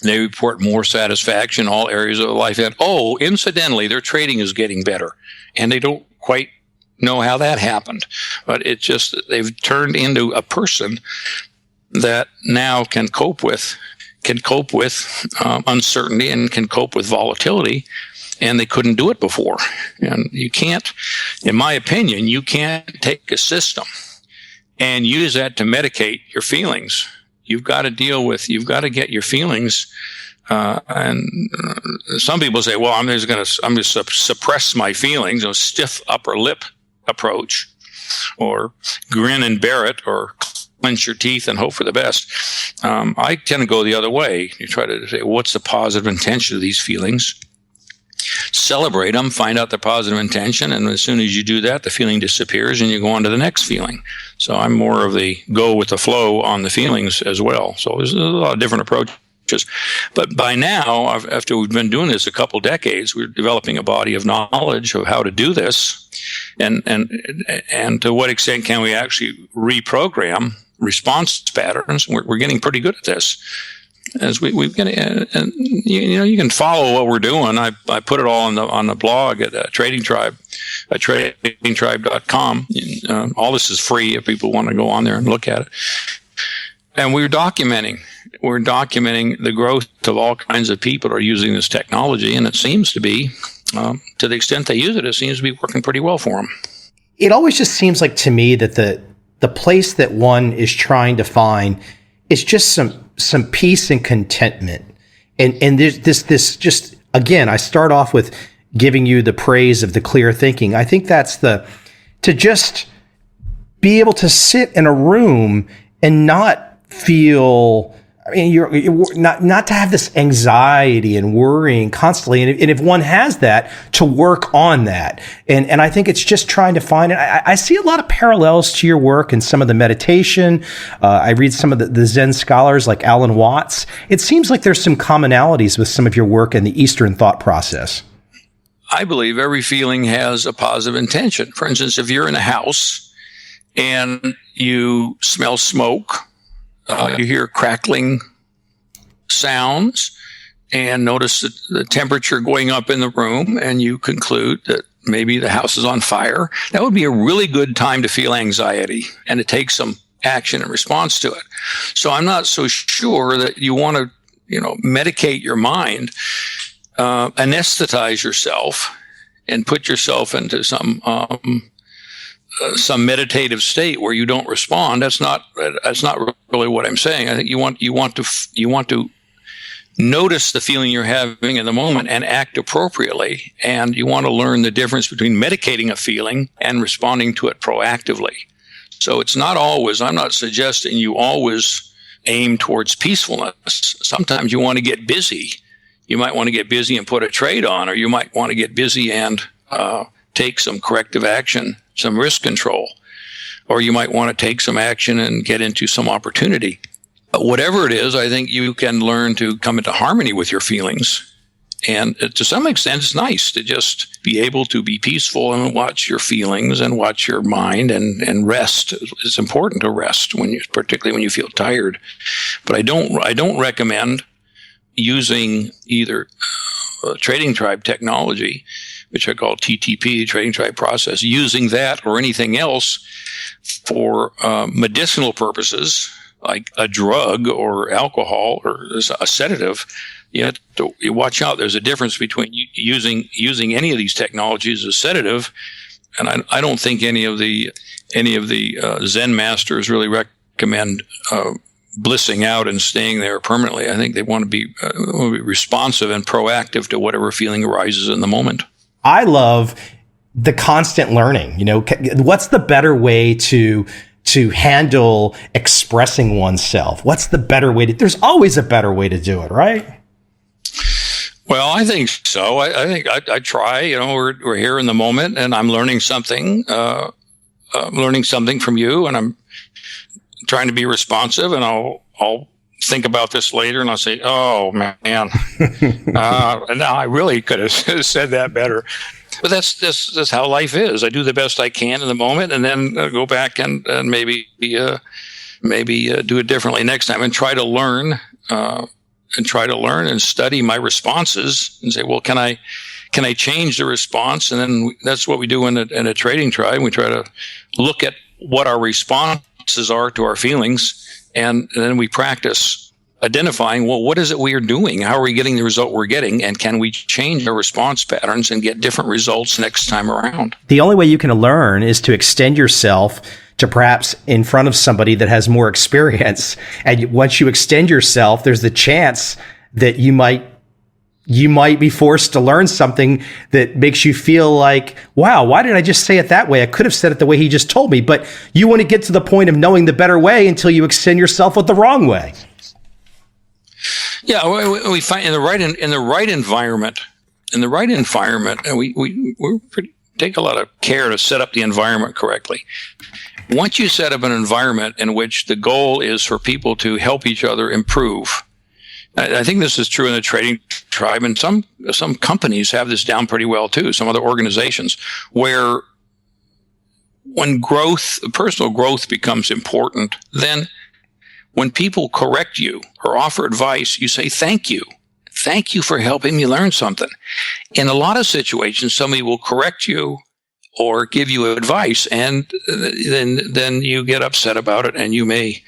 They report more satisfaction in all areas of life. And incidentally, their trading is getting better. And they don't quite know how that happened. But it's just they've turned into a person that now can cope with uncertainty and can cope with volatility. And they couldn't do it before. And you can't, in my opinion, you can't take a system and use that to medicate your feelings. You've got to get your feelings. And some people say, well, I'm just going to suppress my feelings, stiff upper lip approach, or grin and bear it, or clench your teeth and hope for the best. I tend to go the other way. You try to say, what's the positive intention of these feelings? Celebrate them, find out the positive intention, and as soon as you do that, the feeling disappears and you go on to the next feeling. So I'm more of the go with the flow on the feelings as well. So there's a lot of different approaches. But by now, after we've been doing this a couple decades, we're developing a body of knowledge of how to do this, and to what extent can we actually reprogram response patterns. We're getting pretty good at this. As we've got, and you can follow what we're doing. I put it all on the blog at Trading Tribe, at tradingtribe.com. All this is free if people want to go on there and look at it. And we're documenting the growth of all kinds of people who are using this technology, and it seems to be, to the extent they use it, it seems to be working pretty well for them. It always just seems like to me that the place that one is trying to find is just some peace and contentment. And there's this just, again, I start off with giving you the praise of the clear thinking. I think that's to just be able to sit in a room and not feel, you're not to have this anxiety and worrying constantly. And if one has that, to work on that. And I think it's just trying to find it. I see a lot of parallels to your work and some of the meditation. I read some of the Zen scholars like Alan Watts. It seems like there's some commonalities with some of your work and the Eastern thought process. I believe every feeling has a positive intention. For instance, if you're in a house and you smell smoke, you hear crackling sounds, and notice the temperature going up in the room, and you conclude that maybe the house is on fire. That would be a really good time to feel anxiety and to take some action in response to it. So I'm not so sure that you want to, medicate your mind, anesthetize yourself, and put yourself into some meditative state where you don't respond. That's not really what I'm saying. I think you want to notice the feeling you're having in the moment and act appropriately. And you want to learn the difference between medicating a feeling and responding to it proactively. So it's not always, I'm not suggesting you always aim towards peacefulness. Sometimes you want to get busy. You might want to get busy and put a trade on, or you might want to get busy and take some corrective action, some risk control, or you might want to take some action and get into some opportunity. But whatever it is, I think you can learn to come into harmony with your feelings. And to some extent, it's nice to just be able to be peaceful and watch your feelings and watch your mind and rest. It's important to rest particularly when you feel tired. But I don't recommend using either trading tribe technology, which I call TTP, trading tribe process, using that or anything else for medicinal purposes, like a drug or alcohol or a sedative. You have to watch out. There's a difference between using any of these technologies as a sedative, and I don't think any of the Zen masters really recommend blissing out and staying there permanently. I think they want to be responsive and proactive to whatever feeling arises in the moment. I love the constant learning. What's the better way to handle expressing oneself? What's the better way there's always a better way to do it, right? Well, I think so. I think I try. We're here in the moment, and I'm learning something. Learning something from you, and I'm trying to be responsive. And I'll think about this later, and I'll say, "Oh man, now I really could have said that better." But that's how life is. I do the best I can in the moment, and then go back and maybe do it differently next time, and try to learn. And study my responses and say, well, can I change the response? And then that's what we do in a trading tribe. We try to look at what our responses are to our feelings, and then we practice identifying, well, what is it we are doing? How are we getting the result we're getting? And can we change our response patterns and get different results next time around? The only way you can learn is to extend yourself to perhaps in front of somebody that has more experience. And once you extend yourself, there's the chance that you might be forced to learn something that makes you feel like, wow, why did I just say it that way? I could have said it the way he just told me. But you want to get to the point of knowing the better way until you extend yourself with the wrong way. Yeah, we find in the right environment, and we take a lot of care to set up the environment correctly. Once you set up an environment in which the goal is for people to help each other improve, I think this is true in the trading tribe, and some companies have this down pretty well too, some other organizations, where when personal growth becomes important, then when people correct you or offer advice, you say, thank you. Thank you for helping me learn something. In a lot of situations, somebody will correct you or give you advice, and then you get upset about it, and you may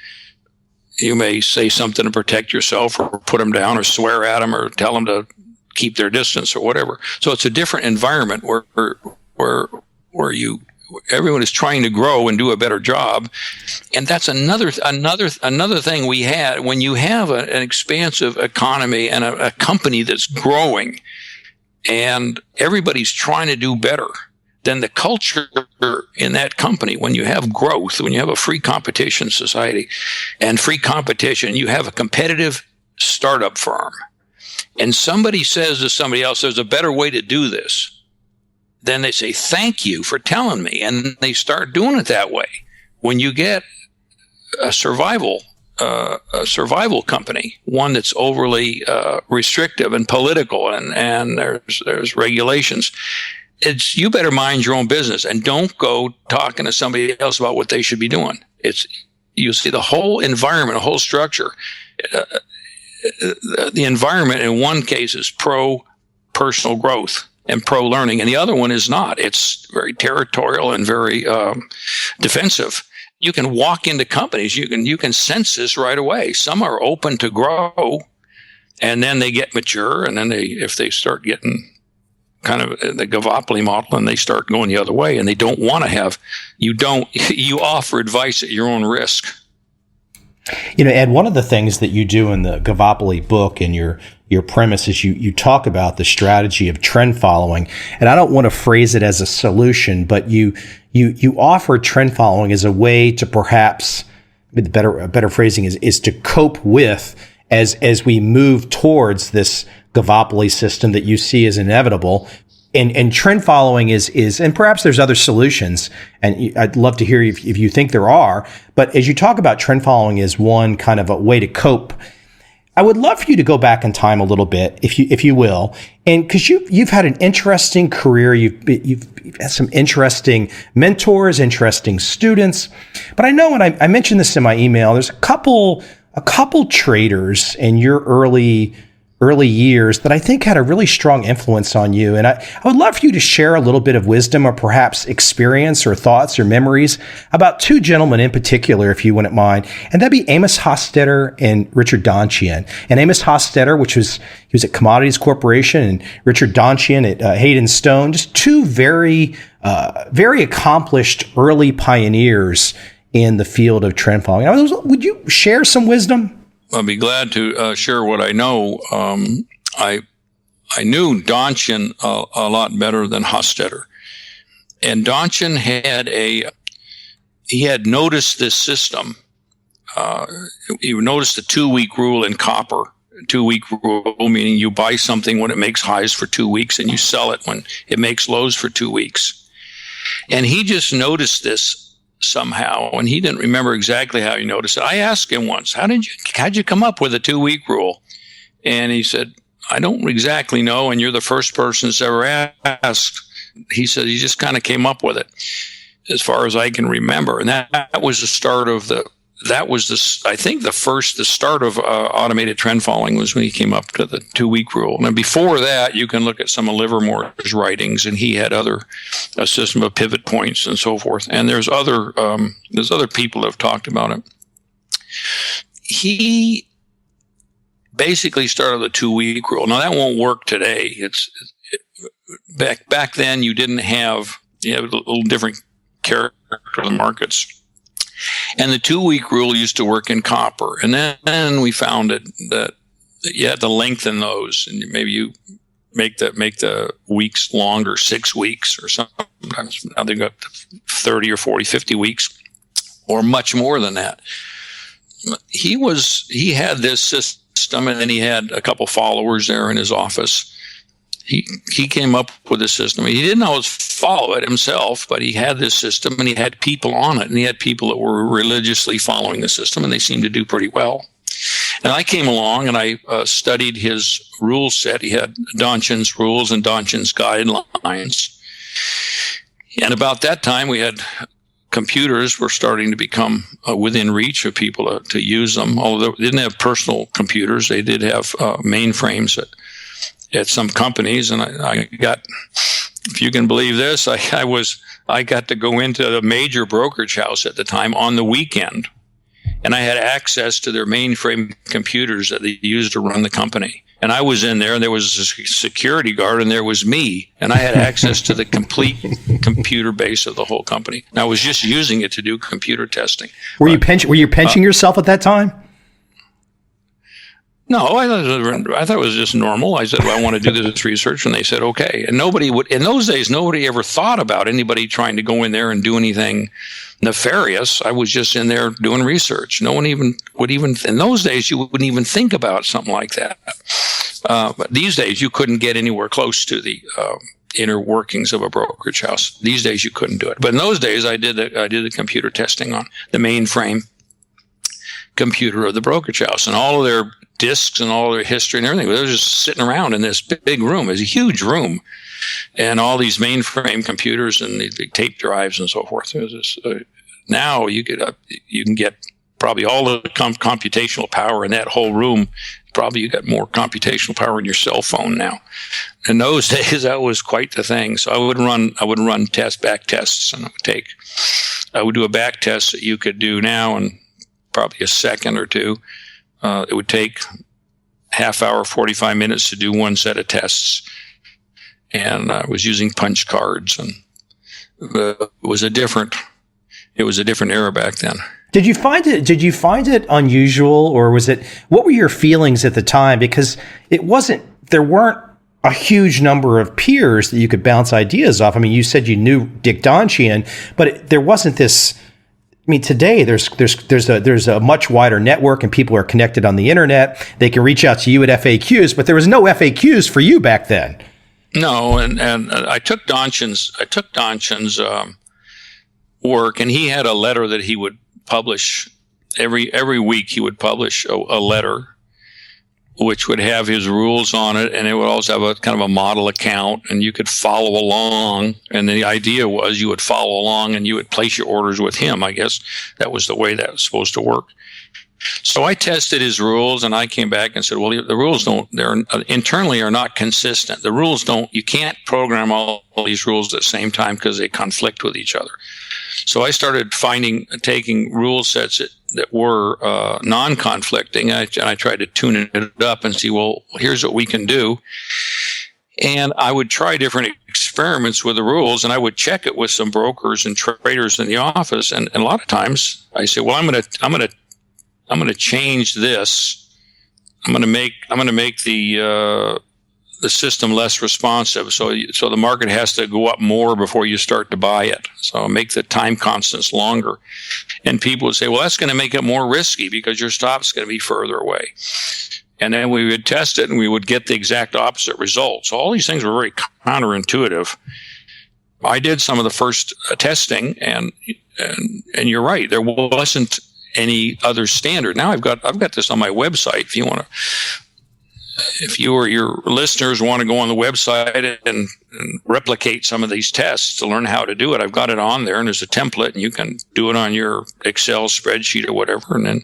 say something to protect yourself, or put them down, or swear at them, or tell them to keep their distance, or whatever. So it's a different environment where everyone is trying to grow and do a better job, and that's another thing we had. When you have an expansive economy and a company that's growing, and everybody's trying to do better, then the culture in that company, when you have growth, when you have a free competition society and free competition, you have a competitive startup firm, and somebody says to somebody else, there's a better way to do this, then they say, thank you for telling me, and they start doing it that way. When you get a survival company, one that's overly restrictive and political, and there's regulations, you better mind your own business and don't go talking to somebody else about what they should be doing. You see the whole environment, the whole structure. The environment in one case is pro personal growth and pro learning, and the other one is not. It's very territorial and very defensive. You can walk into companies, you can sense this right away. Some are open to grow, and then they get mature, and then if they start getting kind of the Gavopoly model, and they start going the other way, and they don't want to have, you offer advice at your own risk. Ed, one of the things that you do in the Gavopoly book and your premise is you talk about the strategy of trend following. And I don't want to phrase it as a solution, but you offer trend following as a way to perhaps, a better phrasing is to cope with as we move towards this Gavopoly system that you see as inevitable. And trend following is, and perhaps there's other solutions, and I'd love to hear if you think there are, but as you talk about trend following as one kind of a way to cope, I would love for you to go back in time a little bit, if you will, and because you've had an interesting career, you've had some interesting mentors, interesting students, but I know, and I mentioned this in my email, there's a couple traders in your early early years that I think had a really strong influence on you. And I would love for you to share a little bit of wisdom or perhaps experience or thoughts or memories about two gentlemen in particular, if you wouldn't mind. And that'd be Amos Hofstadter and Richard Donchian. And Amos Hofstadter, he was at Commodities Corporation, and Richard Donchian at Hayden Stone, just two very accomplished early pioneers in the field of trend following. Would you share some wisdom? I'll be glad to share what I know. I knew Donchian a lot better than Hofstadter, and Donchian had noticed this system. He noticed the 2-week rule in copper. 2-week rule meaning you buy something when it makes highs for 2 weeks, and you sell it when it makes lows for 2 weeks. And he just noticed this somehow, and he didn't remember exactly how he noticed it. I asked him once, how'd you come up with a 2-week rule? And he said, I don't exactly know, and you're the first person that's ever asked. He said he just kind of came up with it, as far as I can remember. And that was the start of the start of automated trend following was when he came up to the 2-week rule. And before that, you can look at some of Livermore's writings, and he had a system of pivot points and so forth. And there's other people that have talked about it. He basically started the 2-week rule. Now that won't work today. Back then you had a little different character of the markets. And the 2-week rule used to work in copper. And then we found that you had to lengthen those, and maybe you make the weeks longer, 6 weeks or sometimes. Now they've got 30 or 40, 50 weeks or much more than that. He had this system, and then he had a couple followers there in his office. He came up with a system. He didn't always follow it himself, but he had this system, and he had people on it, and he had people that were religiously following the system, and they seemed to do pretty well. And I came along, and I studied his rule set. He had Donchian's rules and Donchian's guidelines. And about that time, we had computers were starting to become within reach of people to use them. Although they didn't have personal computers, they did have mainframes at some companies. And I got, if you can believe this, I got to go into the major brokerage house at the time on the weekend, and I had access to their mainframe computers that they used to run the company. And I was in there, and there was a security guard, and there was me, and I had access to the complete computer base of the whole company. And I was just using it to do computer testing. Were you pinching yourself at that time? No, I thought it was just normal. I said, well, I want to do this research, and they said, okay. And in those days, nobody ever thought about anybody trying to go in there and do anything nefarious. I was just in there doing research. No one in those days, you wouldn't even think about something like that. But these days, you couldn't get anywhere close to the inner workings of a brokerage house. These days, you couldn't do it. But in those days, I did the computer testing on the mainframe computer of the brokerage house, and all of their discs and all their history and everything. They were just sitting around in this big room. It was a huge room, and all these mainframe computers and these big tape drives and so forth. It was just, now you can get probably all the computational power in that whole room. Probably you got more computational power in your cell phone now. In those days, that was quite the thing. So I would run back tests, and I would do a back test that you could do now in probably a second or two. It would take half hour, 45 minutes to do one set of tests. And I was using punch cards, and it was a different era back then. Did you find it unusual, or what were your feelings at the time? Because there weren't a huge number of peers that you could bounce ideas off. I mean, you said you knew Dick Donchian, but there wasn't this. I mean, today there's a much wider network, and people are connected on the internet. They can reach out to you at FAQs, but there was no FAQs for you back then. No, and I took Donchian's work, and he had a letter that he would publish every week. He would publish a letter which would have his rules on it, and it would also have a kind of a model account, and you could follow along. And the idea was you would follow along, and you would place your orders with him. I guess that was the way that was supposed to work. So I tested his rules, and I came back and said, well, the rules they're internally are not consistent. The rules you can't program all these rules at the same time because they conflict with each other. So I started taking rule sets that were non-conflicting, and I tried to tune it up and see, well, here's what we can do. And I would try different experiments with the rules, and I would check it with some brokers and traders in the office. And a lot of times I say, well, I'm going to change this. I'm going to make the system less responsive. So the market has to go up more before you start to buy it. So I'll make the time constants longer. And people would say, well, that's going to make it more risky because your stop's going to be further away. And then we would test it and we would get the exact opposite result. So all these things were very counterintuitive. I did some of the first testing, and you're right, there wasn't any other standard. Now I've got this on my website. If you or your listeners want to go on the website and replicate some of these tests to learn how to do it, I've got it on there, and there's a template, and you can do it on your Excel spreadsheet or whatever. And then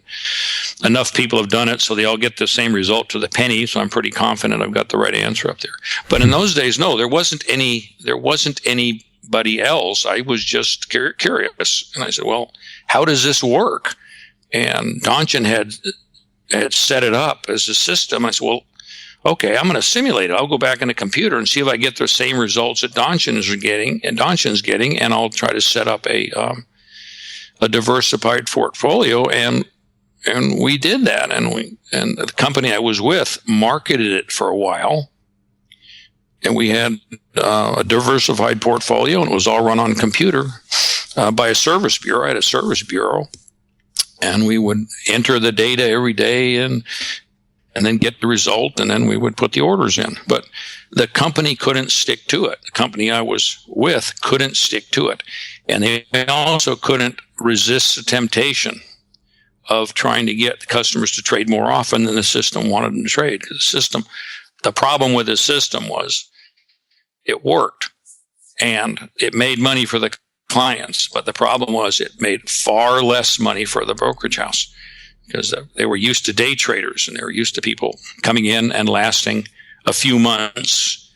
enough people have done it so they all get the same result to the penny. So I'm pretty confident I've got the right answer up there. But in those days, no, there wasn't anybody else. I was just curious, and I said, well, how does this work? And Donchin had set it up as a system. I said, well, okay, I'm going to simulate it. I'll go back in the computer and see if I get the same results that Donchin's getting, and I'll try to set up a diversified portfolio. And we did that, and the company I was with marketed it for a while, and we had a diversified portfolio, and it was all run on computer by a service bureau. I had a service bureau, and we would enter the data every day and then get the result, and then we would put the orders in. But the company couldn't stick to it. The company I was with couldn't stick to it. And they also couldn't resist the temptation of trying to get the customers to trade more often than the system wanted them to trade. Because the problem with the system was it worked, and it made money for the clients. But the problem was it made far less money for the brokerage house, because they were used to day traders, and they were used to people coming in and lasting a few months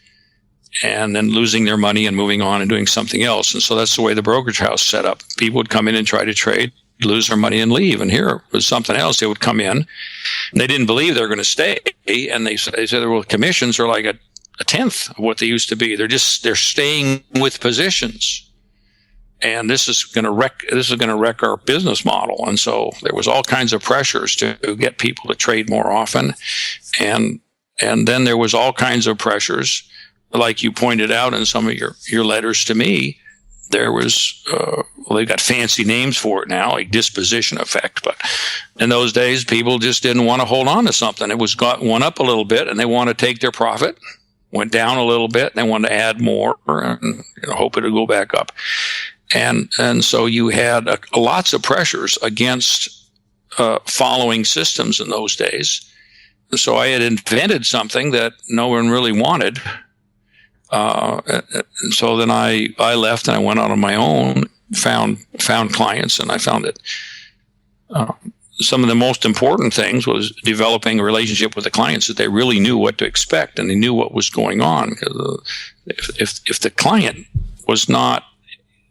and then losing their money and moving on and doing something else. And so that's the way the brokerage house set up. People would come in and try to trade, lose their money, and leave. And here was something else. They would come in, and they didn't believe they were going to stay. And they said, well, commissions are like a tenth of what they used to be. They're staying with positions. And this is going to wreck our business model. And so there was all kinds of pressures to get people to trade more often. And then there was all kinds of pressures, like you pointed out in some of your letters to me. There was, they've got fancy names for it now, like disposition effect. But in those days, people just didn't want to hold on to something. It went up a little bit, and they want to take their profit. Went down a little bit, and they wanted to add more and hope it would go back up. And so you had lots of pressures against following systems in those days. So I had invented something that no one really wanted. And so then I left, and I went out on my own, found clients, and I found that some of the most important things was developing a relationship with the clients, that they really knew what to expect and they knew what was going on. Because if the client was not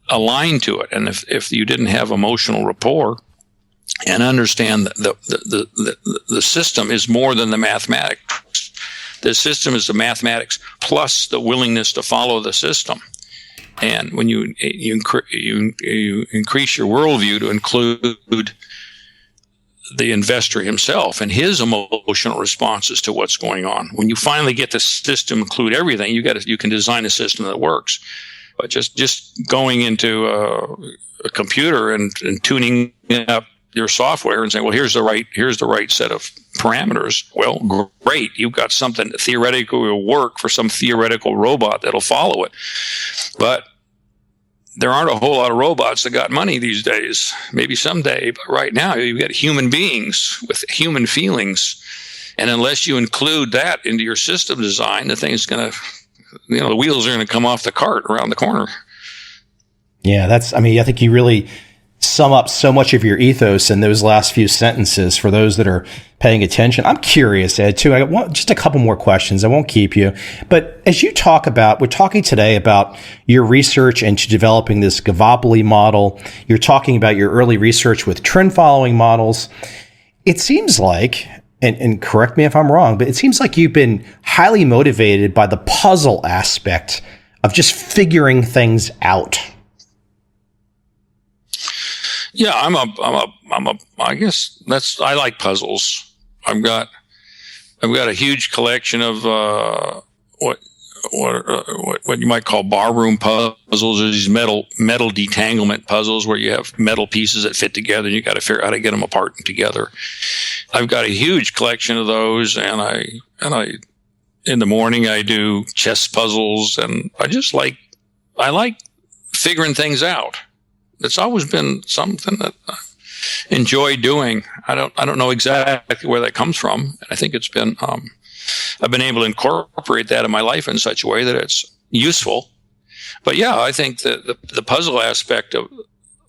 aligned to it, and if you didn't have emotional rapport and understand the system is more than the mathematics. The system is the mathematics plus the willingness to follow the system. And when you increase your worldview to include the investor himself and his emotional responses to what's going on, when you finally get the system include everything, you can design a system that works. But just going into a computer and tuning up your software and saying, well, here's the right set of parameters. Well, great. You've got something that theoretically will work for some theoretical robot that'll follow it. But there aren't a whole lot of robots that got money these days. Maybe someday, but right now you've got human beings with human feelings. And unless you include that into your system design, the thing's going to, the wheels are going to come off the cart around the corner. Yeah, I think you really sum up so much of your ethos in those last few sentences for those that are paying attention. I'm curious, Ed, too. I want just a couple more questions. I won't keep you. But as you talk about, we're talking today about your research into developing this Gavopoly model. You're talking about your early research with trend following models. It seems like, and correct me if I'm wrong, but it seems like you've been highly motivated by the puzzle aspect of just figuring things out. Yeah, I guess I like puzzles. I've got a huge collection of what you might call barroom puzzles, or these metal detanglement puzzles where you have metal pieces that fit together and you got to figure out how to get them apart and together. I've got a huge collection of those, and I in the morning I do chess puzzles, and I like figuring things out. It's always been something that I enjoy doing. I don't know exactly where that comes from. I think it's been I've been able to incorporate that in my life in such a way that it's useful. But yeah, I think that the puzzle aspect of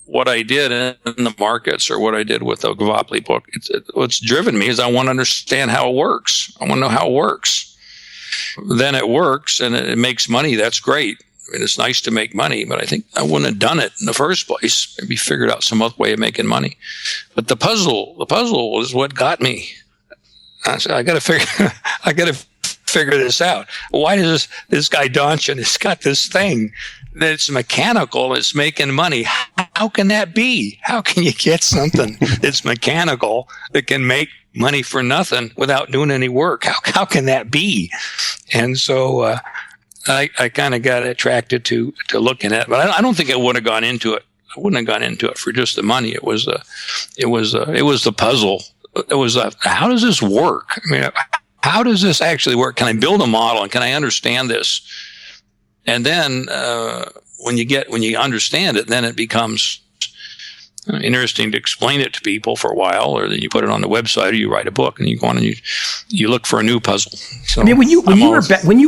what I did in the markets, or what I did with the Gavopoly book, what's driven me is I want to understand how it works. I want to know how it works. Then it works and it makes money. That's great. I mean, it's nice to make money, but I think I wouldn't have done it in the first place. Maybe figured out some other way of making money. But the puzzle was what got me. I said, I got to figure this out. Why does this guy Donchin has got this thing that's mechanical, it's making money? How can that be? How can you get something that's mechanical that can make money for nothing without doing any work? How can that be? And so, I kind of got attracted to looking at it, but I don't think I would have gone into it. I wouldn't have gone into it for just the money. It was the puzzle. It was how does this work? I mean, how does this actually work? Can I build a model and can I understand this? And then when you understand it, then it becomes interesting to explain it to people for a while, or then you put it on the website, or you write a book and you go on and you look for a new puzzle. So I mean, when you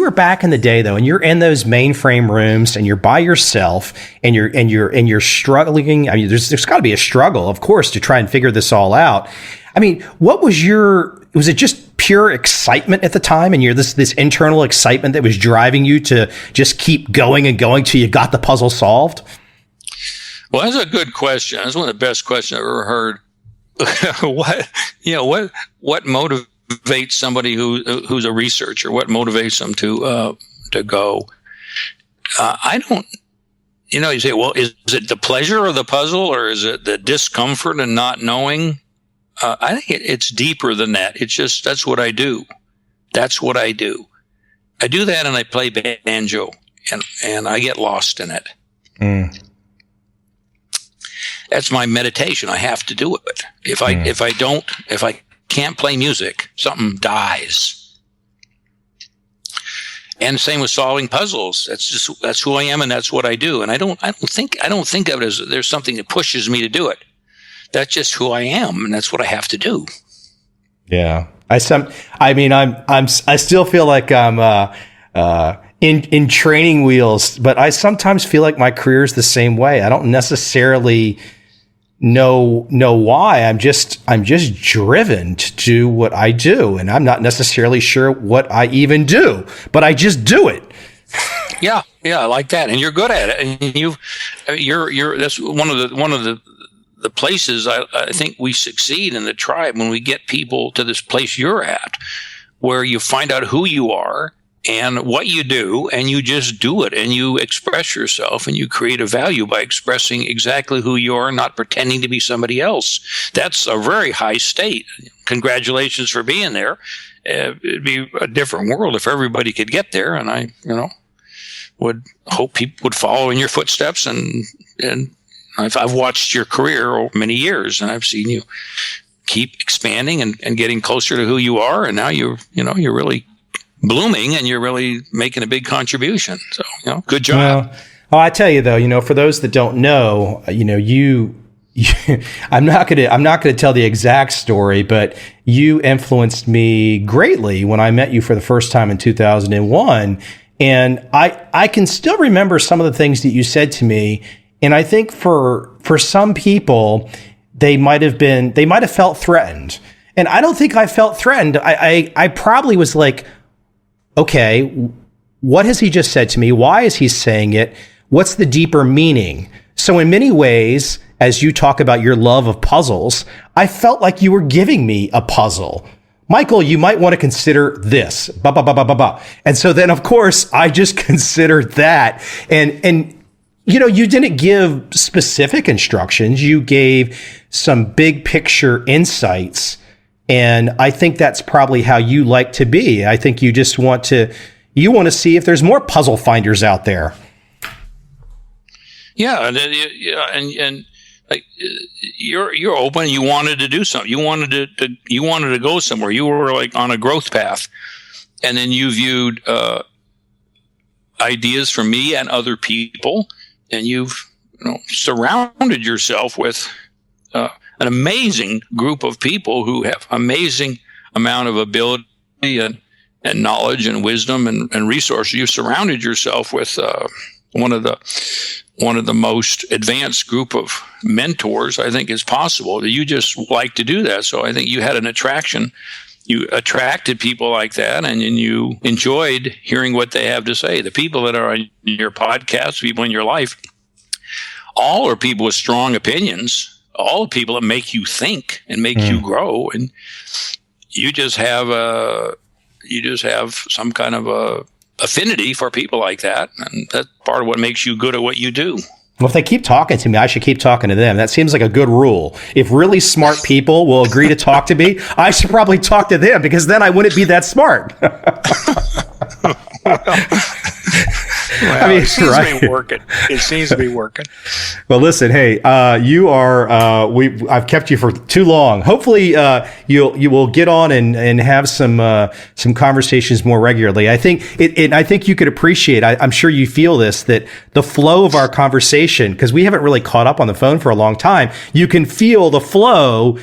were back in the day though, and you're in those mainframe rooms and you're by yourself and you're struggling. I mean, there's got to be a struggle, of course, to try and figure this all out. I mean, was it just pure excitement at the time, and this internal excitement that was driving you to just keep going and going till you got the puzzle solved? Well, that's a good question. That's one of the best questions I've ever heard. What motivates somebody who's a researcher? What motivates them to go? I don't. You say, well, is it the pleasure of the puzzle, or is it the discomfort and not knowing? I think it's deeper than that. It's just that's what I do. That's what I do. I do that, and I play banjo, and I get lost in it. Mm. That's my meditation. I have to do it. If I can't play music, something dies. And same with solving puzzles. That's who I am, and that's what I do. And I don't think of it as there's something that pushes me to do it. That's just who I am, and that's what I have to do. Yeah. I still feel like I'm in training wheels, but I sometimes feel like my career is the same way. I don't necessarily know why. I'm just driven to do what I do, and I'm not necessarily sure what I even do, but I just do it. Yeah, I like that, and you're good at it. And you're that's one of the places I think we succeed in the tribe, when we get people to this place you're at, where you find out who you are and what you do, and you just do it, and you express yourself, and you create a value by expressing exactly who you are, not pretending to be somebody else. That's a very high state. Congratulations for being there. It'd be a different world if everybody could get there, and I, would hope people would follow in your footsteps. And I've watched your career over many years, and I've seen you keep expanding and getting closer to who you are, and now you're really blooming, and you're really making a big contribution. So, good job. Well, I tell you though, for those that don't know, I'm not going to tell the exact story, but you influenced me greatly when I met you for the first time in 2001. And I can still remember some of the things that you said to me. And I think for for some people, they might have felt threatened. And I don't think I felt threatened. I probably was like, okay, what has he just said to me? Why is he saying it? What's the deeper meaning? So in many ways, as you talk about your love of puzzles, I felt like you were giving me a puzzle. Michael, you might want to consider this. Ba, ba, ba, ba, ba, ba. And so then, of course, I just considered that. And you know, you didn't give specific instructions. You gave some big picture insights. And I think that's probably how you like to be. I think you just want to see if there's more puzzle finders out there. Yeah. And like you're open. You wanted to do something. You wanted to go somewhere. You were like on a growth path. And then you viewed, ideas from me and other people. And you've surrounded yourself with an amazing group of people who have amazing amount of ability and knowledge and wisdom and resources. You've surrounded yourself with one of the most advanced group of mentors I think is possible. You just like to do that. So I think you had an attraction. You attracted people like that, and you enjoyed hearing what they have to say. The people that are on your podcast, people in your life, all are people with strong opinions, all people that make you think and make you grow. And you just have some kind of a affinity for people like that. And that's part of what makes you good at what you do. Well, if they keep talking to me, I should keep talking to them. That seems like a good rule. If really smart people will agree to talk to me, I should probably talk to them, because then I wouldn't be that smart. Well, I mean, it seems to be working. It seems to be working. Well, listen, hey, you are. I've kept you for too long. Hopefully, you will get on and have some conversations more regularly. I think I think you could appreciate. I'm sure you feel this, that the flow of our conversation, because we haven't really caught up on the phone for a long time. You can feel the flow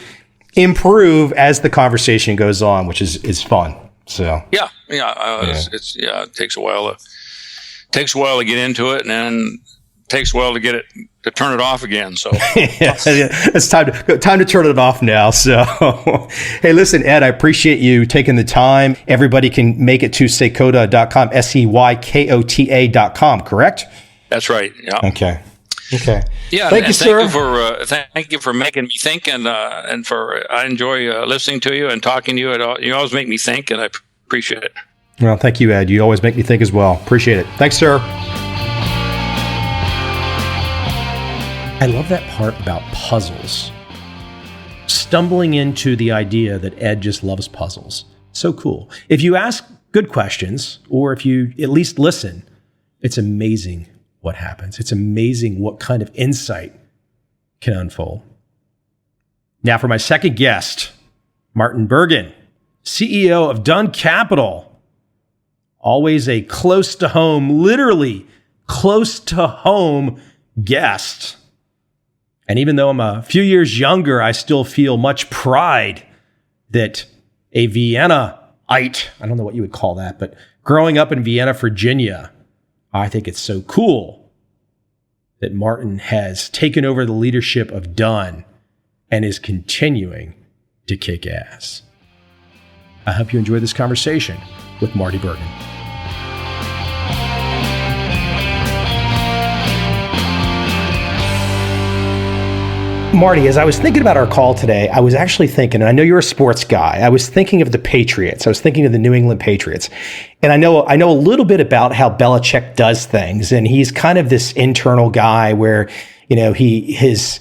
improve as the conversation goes on, which is fun. So yeah. It takes a while to get into it, and then it takes a while to turn it off again. So it's time to turn it off now. So hey, listen, Ed, I appreciate you taking the time. Everybody can make it to seykota.com, SEYKOTA.com, correct? That's right. Yeah. Okay. Yeah. Thank you, sir. Thank you for making me think, and for I enjoy listening to you and talking to you. You always make me think, and I appreciate it. Well, thank you, Ed. You always make me think as well. Appreciate it. Thanks, sir. I love that part about puzzles. Stumbling into the idea that Ed just loves puzzles. So cool. If you ask good questions, or if you at least listen, it's amazing what happens. It's amazing what kind of insight can unfold. Now for my second guest, Martin Bergen, CEO of Dunn Capital. Always a close to home, literally close to home guest. And even though I'm a few years younger, I still feel much pride that a Vienna-ite, I don't know what you would call that, but growing up in Vienna, Virginia, I think it's so cool that Martin has taken over the leadership of Dunn and is continuing to kick ass. I hope you enjoy this conversation with Marty Bergen. Marty, as I was thinking about our call today, I was actually thinking, and I know you're a sports guy, I was thinking of the Patriots. I was thinking of the New England Patriots. And I know a little bit about how Belichick does things. And he's kind of this internal guy where, you know, his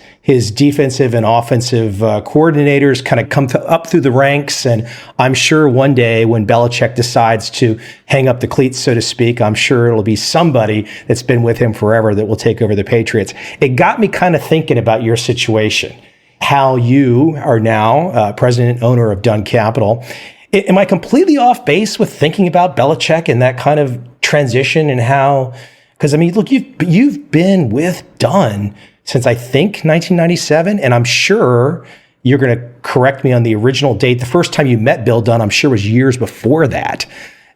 defensive and offensive coordinators kind of come up through the ranks. And I'm sure one day when Belichick decides to hang up the cleats, so to speak, I'm sure it'll be somebody that's been with him forever that will take over the Patriots. It got me kind of thinking about your situation, how you are now president and owner of Dunn Capital. Am I completely off base with thinking about Belichick and that kind of transition and how, because I mean, look, you've been with Dunn since I think 1997, and I'm sure you're going to correct me on the original date. The first time you met Bill Dunn, I'm sure was years before that.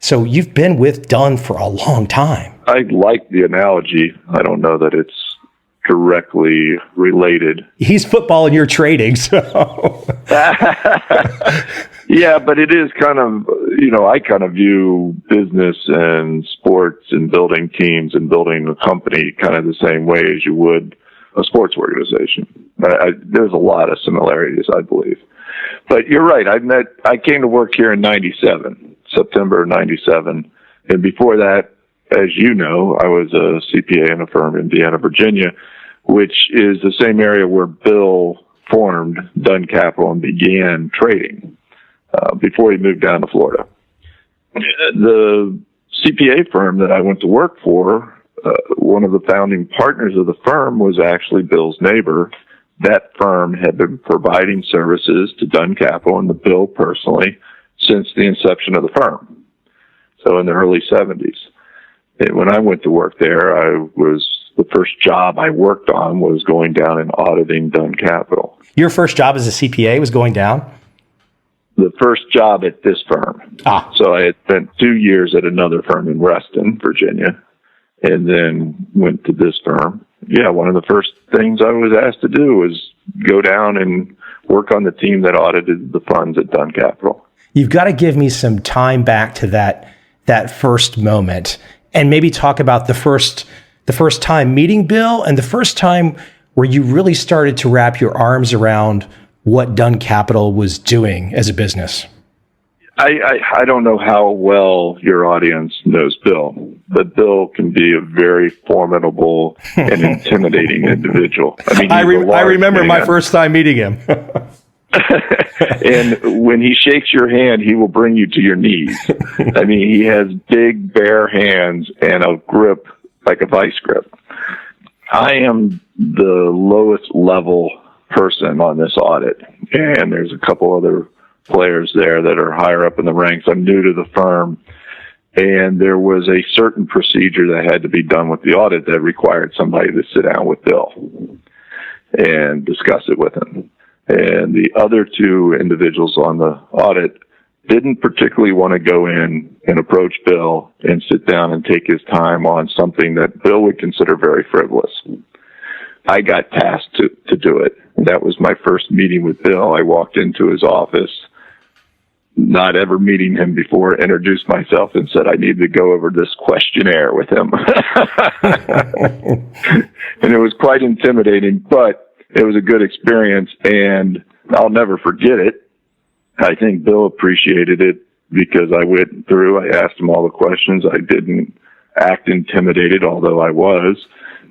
So you've been with Dunn for a long time. I like the analogy. I don't know that it's directly related. He's football and you're trading, so. Yeah, but it is kind of, I kind of view business and sports and building teams and building a company kind of the same way as you would a sports organization. There's a lot of similarities, I believe. But you're right. I came to work here in September 97. And before that, as you know, I was a CPA in a firm in Vienna, Virginia, which is the same area where Bill formed Dunn Capital and began trading before he moved down to Florida. The CPA firm that I went to work for, one of the founding partners of the firm was actually Bill's neighbor. That firm had been providing services to Dunn Capital and to Bill personally since the inception of the firm. So in the early 70s. And when I went to work there, the first job I worked on was going down and auditing Dunn Capital. Your first job as a CPA was going down? The first job at this firm. So I had spent 2 years at another firm in Reston, Virginia, and then went to this firm. Yeah, one of the first things I was asked to do was go down and work on the team that audited the funds at Dunn Capital. You've got to give me some time back to that first moment and maybe talk about the first time meeting Bill and the first time where you really started to wrap your arms around what Dunn Capital was doing as a business. I don't know how well your audience knows Bill, but Bill can be a very formidable and intimidating individual. I mean, I remember my first time meeting him. And when he shakes your hand, he will bring you to your knees. I mean, he has big, bare hands and a grip like a vice grip. I am the lowest level person on this audit, and there's a couple other players there that are higher up in the ranks. I'm new to the firm, and there was a certain procedure that had to be done with the audit that required somebody to sit down with Bill and discuss it with him. And the other two individuals on the audit didn't particularly want to go in and approach Bill and sit down and take his time on something that Bill would consider very frivolous. I got tasked to do it. And that was my first meeting with Bill. I walked into his office, not ever meeting him before, introduced myself and said I need to go over this questionnaire with him. And it was quite intimidating, but it was a good experience, and I'll never forget it. I think Bill appreciated it because I went through, I asked him all the questions. I didn't act intimidated, although I was,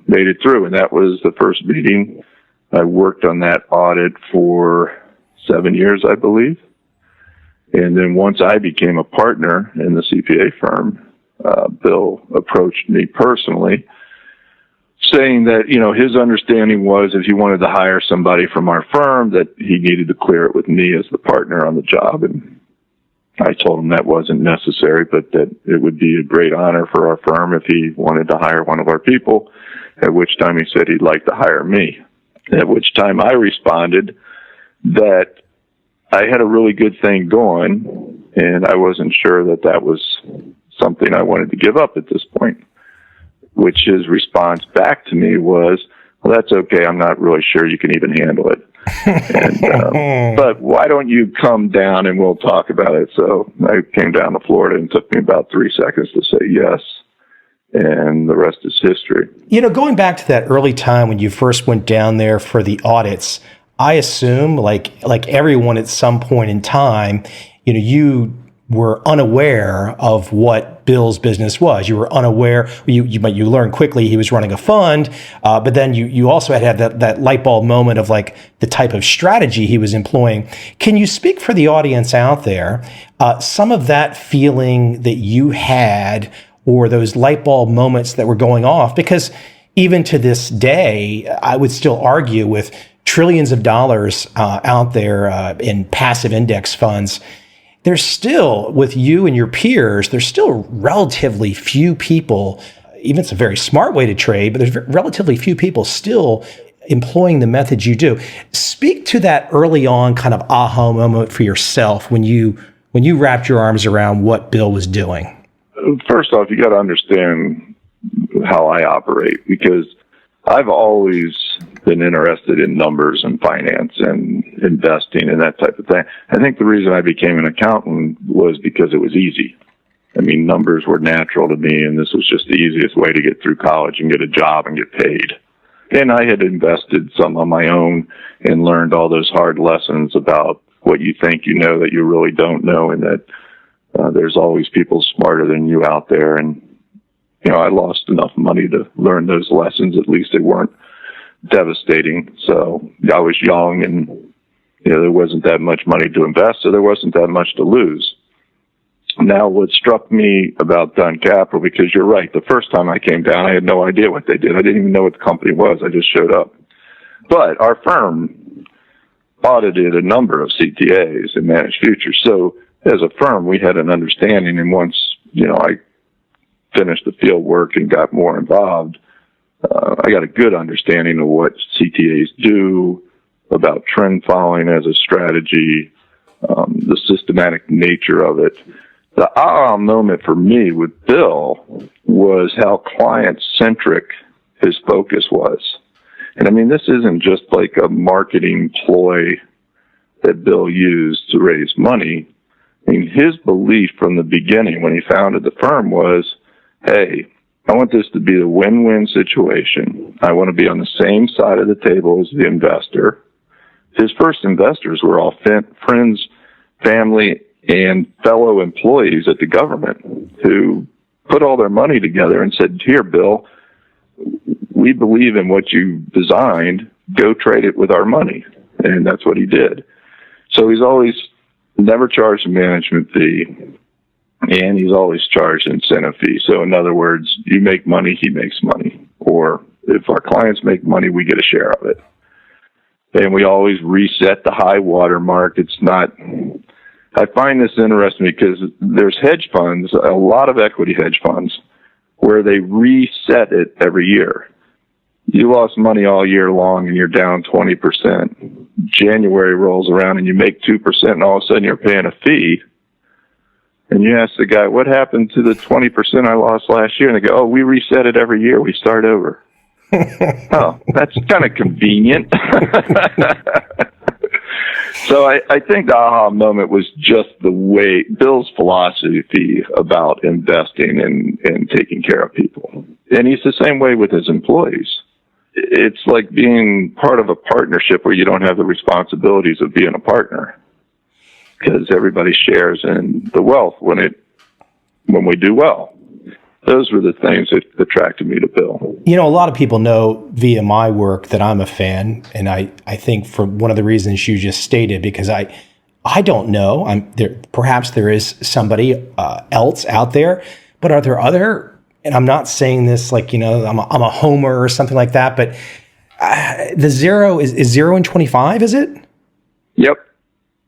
made it through. And that was the first meeting. I worked on that audit for 7 years, I believe. And then once I became a partner in the CPA firm, Bill approached me personally, saying that, his understanding was if he wanted to hire somebody from our firm, that he needed to clear it with me as the partner on the job. And I told him that wasn't necessary, but that it would be a great honor for our firm if he wanted to hire one of our people, at which time he said he'd like to hire me. At which time I responded that I had a really good thing going, and I wasn't sure that that was something I wanted to give up at this point. Which his response back to me was, well, that's okay. I'm not really sure you can even handle it. But why don't you come down and we'll talk about it? So I came down to Florida, and it took me about 3 seconds to say yes. And the rest is history. Going back to that early time when you first went down there for the audits, I assume like everyone at some point in time, you were unaware of what Bill's business was. You were unaware. You learned quickly he was running a fund, but then you also had that light bulb moment of like the type of strategy he was employing. Can you speak for the audience out there, some of that feeling that you had or those light bulb moments that were going off? Because even to this day, I would still argue with trillions of dollars out there in passive index funds, there's still, with you and your peers, there's still relatively few people, even it's a very smart way to trade, but there's relatively few people still employing the methods you do. Speak to that early on kind of aha moment for yourself when you wrapped your arms around what Bill was doing. First off, you got to understand how I operate, because I've always been interested in numbers and finance and investing and that type of thing. I think the reason I became an accountant was because it was easy. I mean, numbers were natural to me, and this was just the easiest way to get through college and get a job and get paid. And I had invested some on my own and learned all those hard lessons about what you think you know that you really don't know, and that there's always people smarter than you out there. And, you know, I lost enough money to learn those lessons. At least they weren't devastating. So I was young, and, you know, there wasn't that much money to invest, so there wasn't that much to lose. Now, what struck me about Dunn Capital, because you're right, the first time I came down, I had no idea what they did. I didn't even know what the company was. I just showed up. But our firm audited a number of CTAs and managed futures. So as a firm, we had an understanding. And once, you know, I finished the field work and got more involved, I got a good understanding of what CTAs do, about trend following as a strategy, the systematic nature of it. The aha moment for me with Bill was how client-centric his focus was. And I mean, this isn't just like a marketing ploy that Bill used to raise money. I mean, his belief from the beginning when he founded the firm was, hey, I want this to be a win-win situation. I want to be on the same side of the table as the investor. His first investors were all friends, family, and fellow employees at the government who put all their money together and said, here, Bill, we believe in what you designed. Go trade it with our money. And that's what he did. So he's always never charged a management fee, and he's always charged an incentive fee. So in other words, you make money, he makes money. Or if our clients make money, we get a share of it. And we always reset the high water mark. It's not... I find this interesting because there's hedge funds, a lot of equity hedge funds, where they reset it every year. You lost money all year long and you're down 20%. January rolls around and you make 2%, and all of a sudden you're paying a fee. And you ask the guy, what happened to the 20% I lost last year? And they go, oh, we reset it every year. We start over. Oh, that's kind of convenient. So I think the aha moment was just the way Bill's philosophy about investing and taking care of people. And he's the same way with his employees. It's like being part of a partnership where you don't have the responsibilities of being a partner, because everybody shares in the wealth when we do well. Those were the things that attracted me to Bill. You know, a lot of people know via my work that I'm a fan, and I think for one of the reasons you just stated, because I don't know, perhaps there is somebody else out there, but are there other, and I'm not saying this like, you know, I'm a homer or something like that, but the zero is 0 and 25, is it? Yep.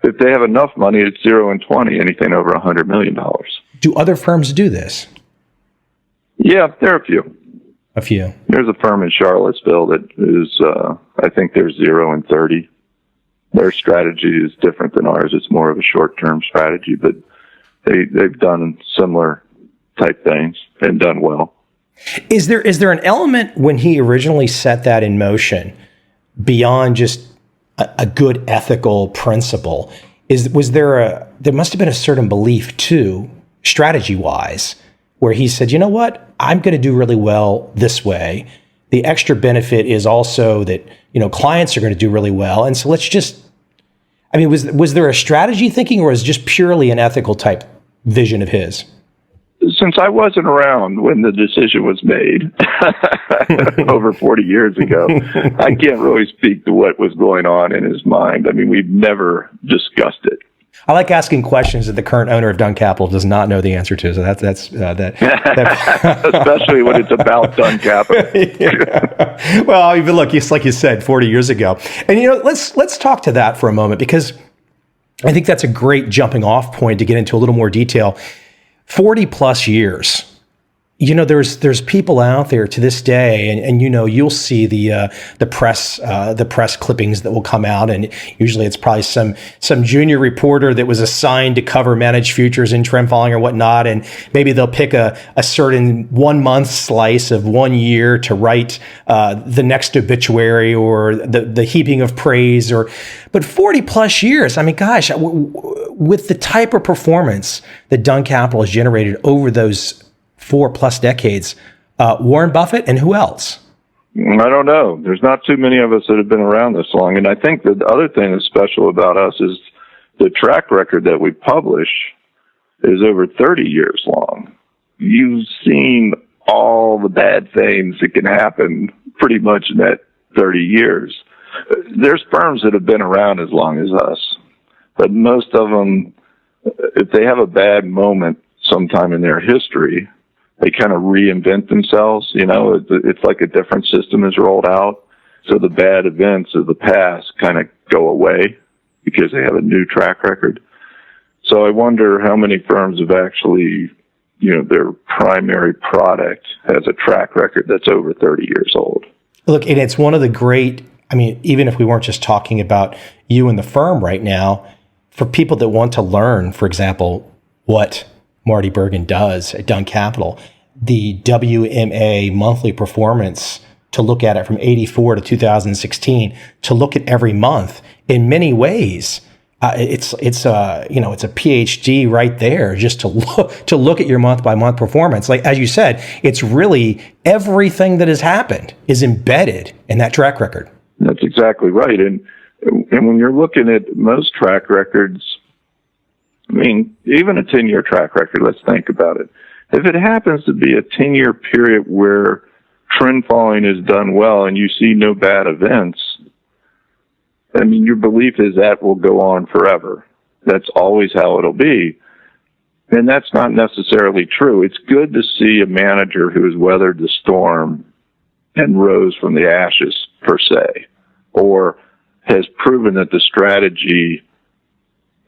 If they have enough money, it's 0 and 20, anything over $100 million. Do other firms do this? Yeah, there are a few. A few. There's a firm in Charlottesville that is, I think they're 0 and 30. Their strategy is different than ours. It's more of a short-term strategy, but they've done similar type things and done well. Is there an element when he originally set that in motion beyond just a good ethical principle? There must have been a certain belief too, strategy-wise, where he said, you know what, I'm going to do really well this way. The extra benefit is also that, you know, clients are going to do really well. And so let's just, I mean, was there a strategy thinking, or was it just purely an ethical type vision of his? Since I wasn't around when the decision was made over 40 years ago, I can't really speak to what was going on in his mind. I mean, we've never discussed it. I like asking questions that the current owner of Dunn Capital does not know the answer to. So that's especially when it's about Dunn Capital. Yeah. Well, even look, it's like you said, 40 years ago. And you know, let's talk to that for a moment, because I think that's a great jumping off point to get into a little more detail. 40 plus years there's people out there to this day, and you'll see the press clippings that will come out, and usually it's probably some junior reporter that was assigned to cover managed futures and trend following or whatnot, and maybe they'll pick a certain 1 month slice of 1 year to write the next obituary or the heaping of praise, but 40 plus years. I mean, gosh, with the type of performance that Dunn Capital has generated over those 4+ decades, Warren Buffett and who else? I don't know. There's not too many of us that have been around this long. And I think the other thing that's special about us is the track record that we publish is over 30 years long. You've seen all the bad things that can happen pretty much in that 30 years. There's firms that have been around as long as us, but most of them, if they have a bad moment sometime in their history, they kind of reinvent themselves. It's like a different system is rolled out. So the bad events of the past kind of go away because they have a new track record. So I wonder how many firms have actually, their primary product has a track record that's over 30 years old. Look, and it's one of the great, even if we weren't just talking about you and the firm right now, for people that want to learn, for example, what Marty Bergen does at Dunn Capital, the WMA monthly performance, to look at it from 84 to 2016, to look at every month, in many ways, it's a PhD right there, just to look at your month by month performance. Like, as you said, it's really everything that has happened is embedded in that track record. That's exactly right. And when you're looking at most track records, even a 10-year track record, let's think about it. If it happens to be a 10-year period where trend following is done well and you see no bad events, your belief is that will go on forever. That's always how it'll be. And that's not necessarily true. It's good to see a manager who has weathered the storm and rose from the ashes, per se, or has proven that the strategy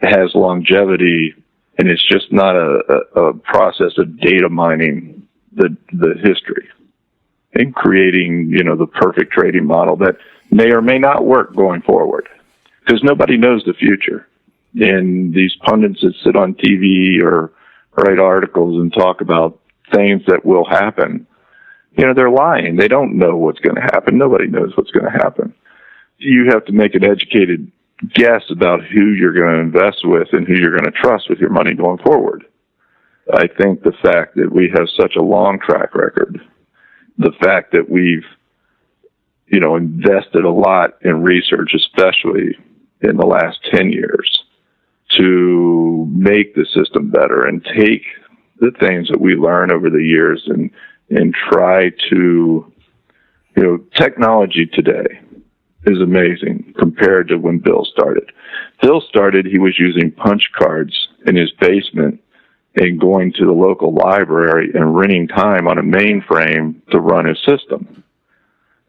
has longevity, and it's just not a process of data mining the history and creating, the perfect trading model that may or may not work going forward, because nobody knows the future. And these pundits that sit on TV or write articles and talk about things that will happen, they're lying. They don't know what's going to happen. Nobody knows what's going to happen. You have to make an educated guess about who you're going to invest with and who you're going to trust with your money going forward. I think the fact that we have such a long track record, the fact that we've, invested a lot in research, especially in the last 10 years, to make the system better and take the things that we learn over the years and try to, technology today is amazing compared to when Bill started. Bill started, he was using punch cards in his basement and going to the local library and renting time on a mainframe to run his system.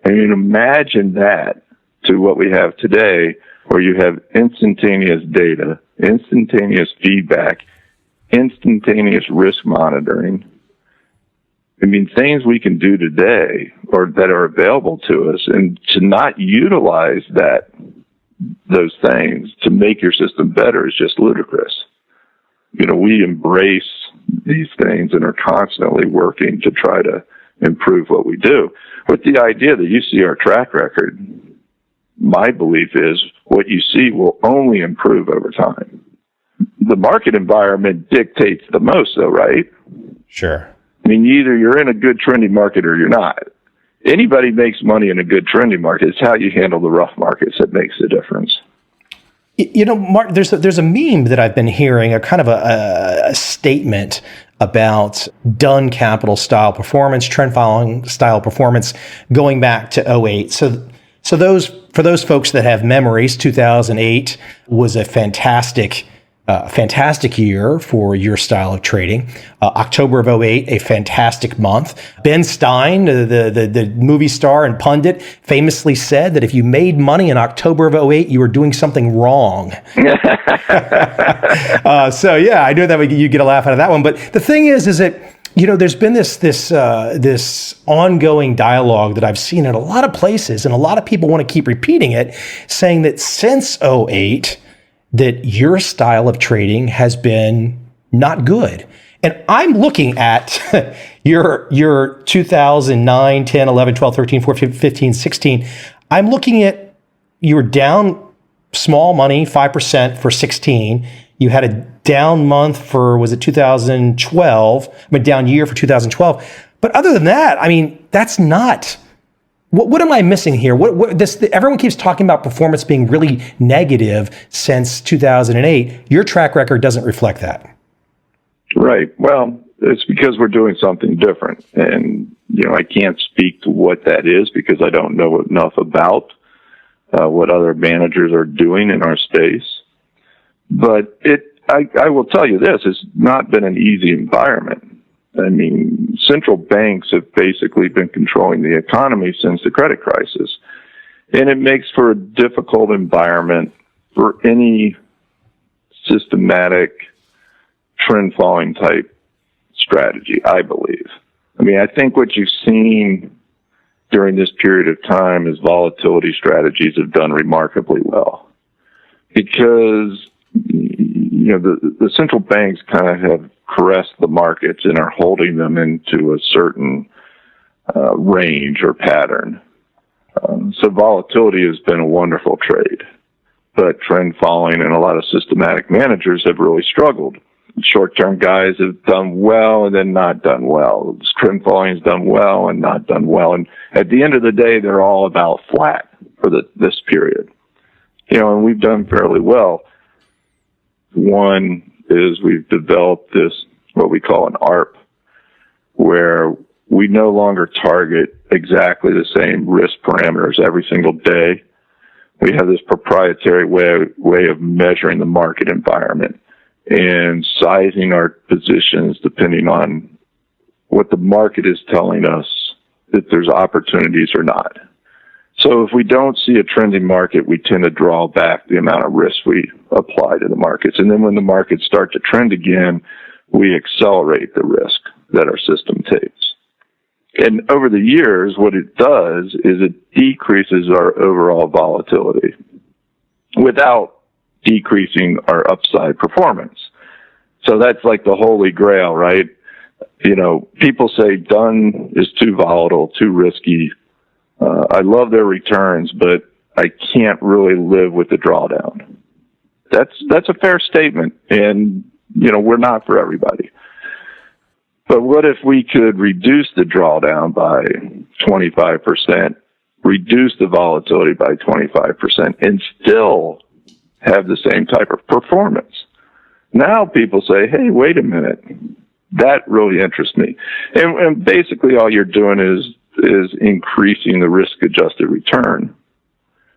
Imagine that to what we have today, where you have instantaneous data, instantaneous feedback, instantaneous risk monitoring. Things we can do today or that are available to us, and to not utilize those things to make your system better is just ludicrous. We embrace these things and are constantly working to try to improve what we do. With the idea that you see our track record, my belief is what you see will only improve over time. The market environment dictates the most, though, right? Sure. Either you're in a good trendy market or you're not. Anybody makes money in a good trendy market. It's how you handle the rough markets that makes the difference. Mark, there's a meme that I've been hearing, a kind of a statement about Dunn Capital style performance, trend following style performance, going back to 2008. So for those folks that have memories, 2008 was a fantastic year for your style of trading. October of 2008, a fantastic month. Ben Stein, the movie star and pundit, famously said that if you made money in October of 2008, you were doing something wrong. So yeah, I knew that you get a laugh out of that one. But the thing is that There's been this ongoing dialogue that I've seen in a lot of places, and a lot of people want to keep repeating it, saying that since '08, that your style of trading has been not good. And I'm looking at your 2009, 10, 11, 12, 13, 14, 15, 16. I'm looking at you were down small money, 5% for 16. You had a down month for, was it 2012? Down year for 2012. But other than that, that's not. What am I missing here? Everyone keeps talking about performance being really negative since 2008. Your track record doesn't reflect that. Right. Well, it's because we're doing something different. And, I can't speak to what that is because I don't know enough about what other managers are doing in our space. But I will tell you this, it's not been an easy environment. Central banks have basically been controlling the economy since the credit crisis. And it makes for a difficult environment for any systematic trend following type strategy, I believe. I think what you've seen during this period of time is volatility strategies have done remarkably well because, the central banks kind of have caressed the markets and are holding them into a certain range or pattern. So volatility has been a wonderful trade, but trend following and a lot of systematic managers have really struggled. Short-term guys have done well and then not done well. Trend following has done well and not done well. And at the end of the day, they're all about flat for this period. And we've done fairly well. One is we've developed this, what we call an ARP, where we no longer target exactly the same risk parameters every single day. We have this proprietary way of measuring the market environment and sizing our positions depending on what the market is telling us if there's opportunities or not. So if we don't see a trending market, we tend to draw back the amount of risk we apply to the markets. And then when the markets start to trend again, we accelerate the risk that our system takes. And over the years, what it does is it decreases our overall volatility without decreasing our upside performance. So that's like the holy grail, right? People say done is too volatile, too risky. I love their returns, but I can't really live with the drawdown. That's a fair statement, and we're not for everybody. But what if we could reduce the drawdown by 25%, reduce the volatility by 25%, and still have the same type of performance? Now people say, hey, wait a minute. That really interests me. And basically all you're doing is increasing the risk-adjusted return.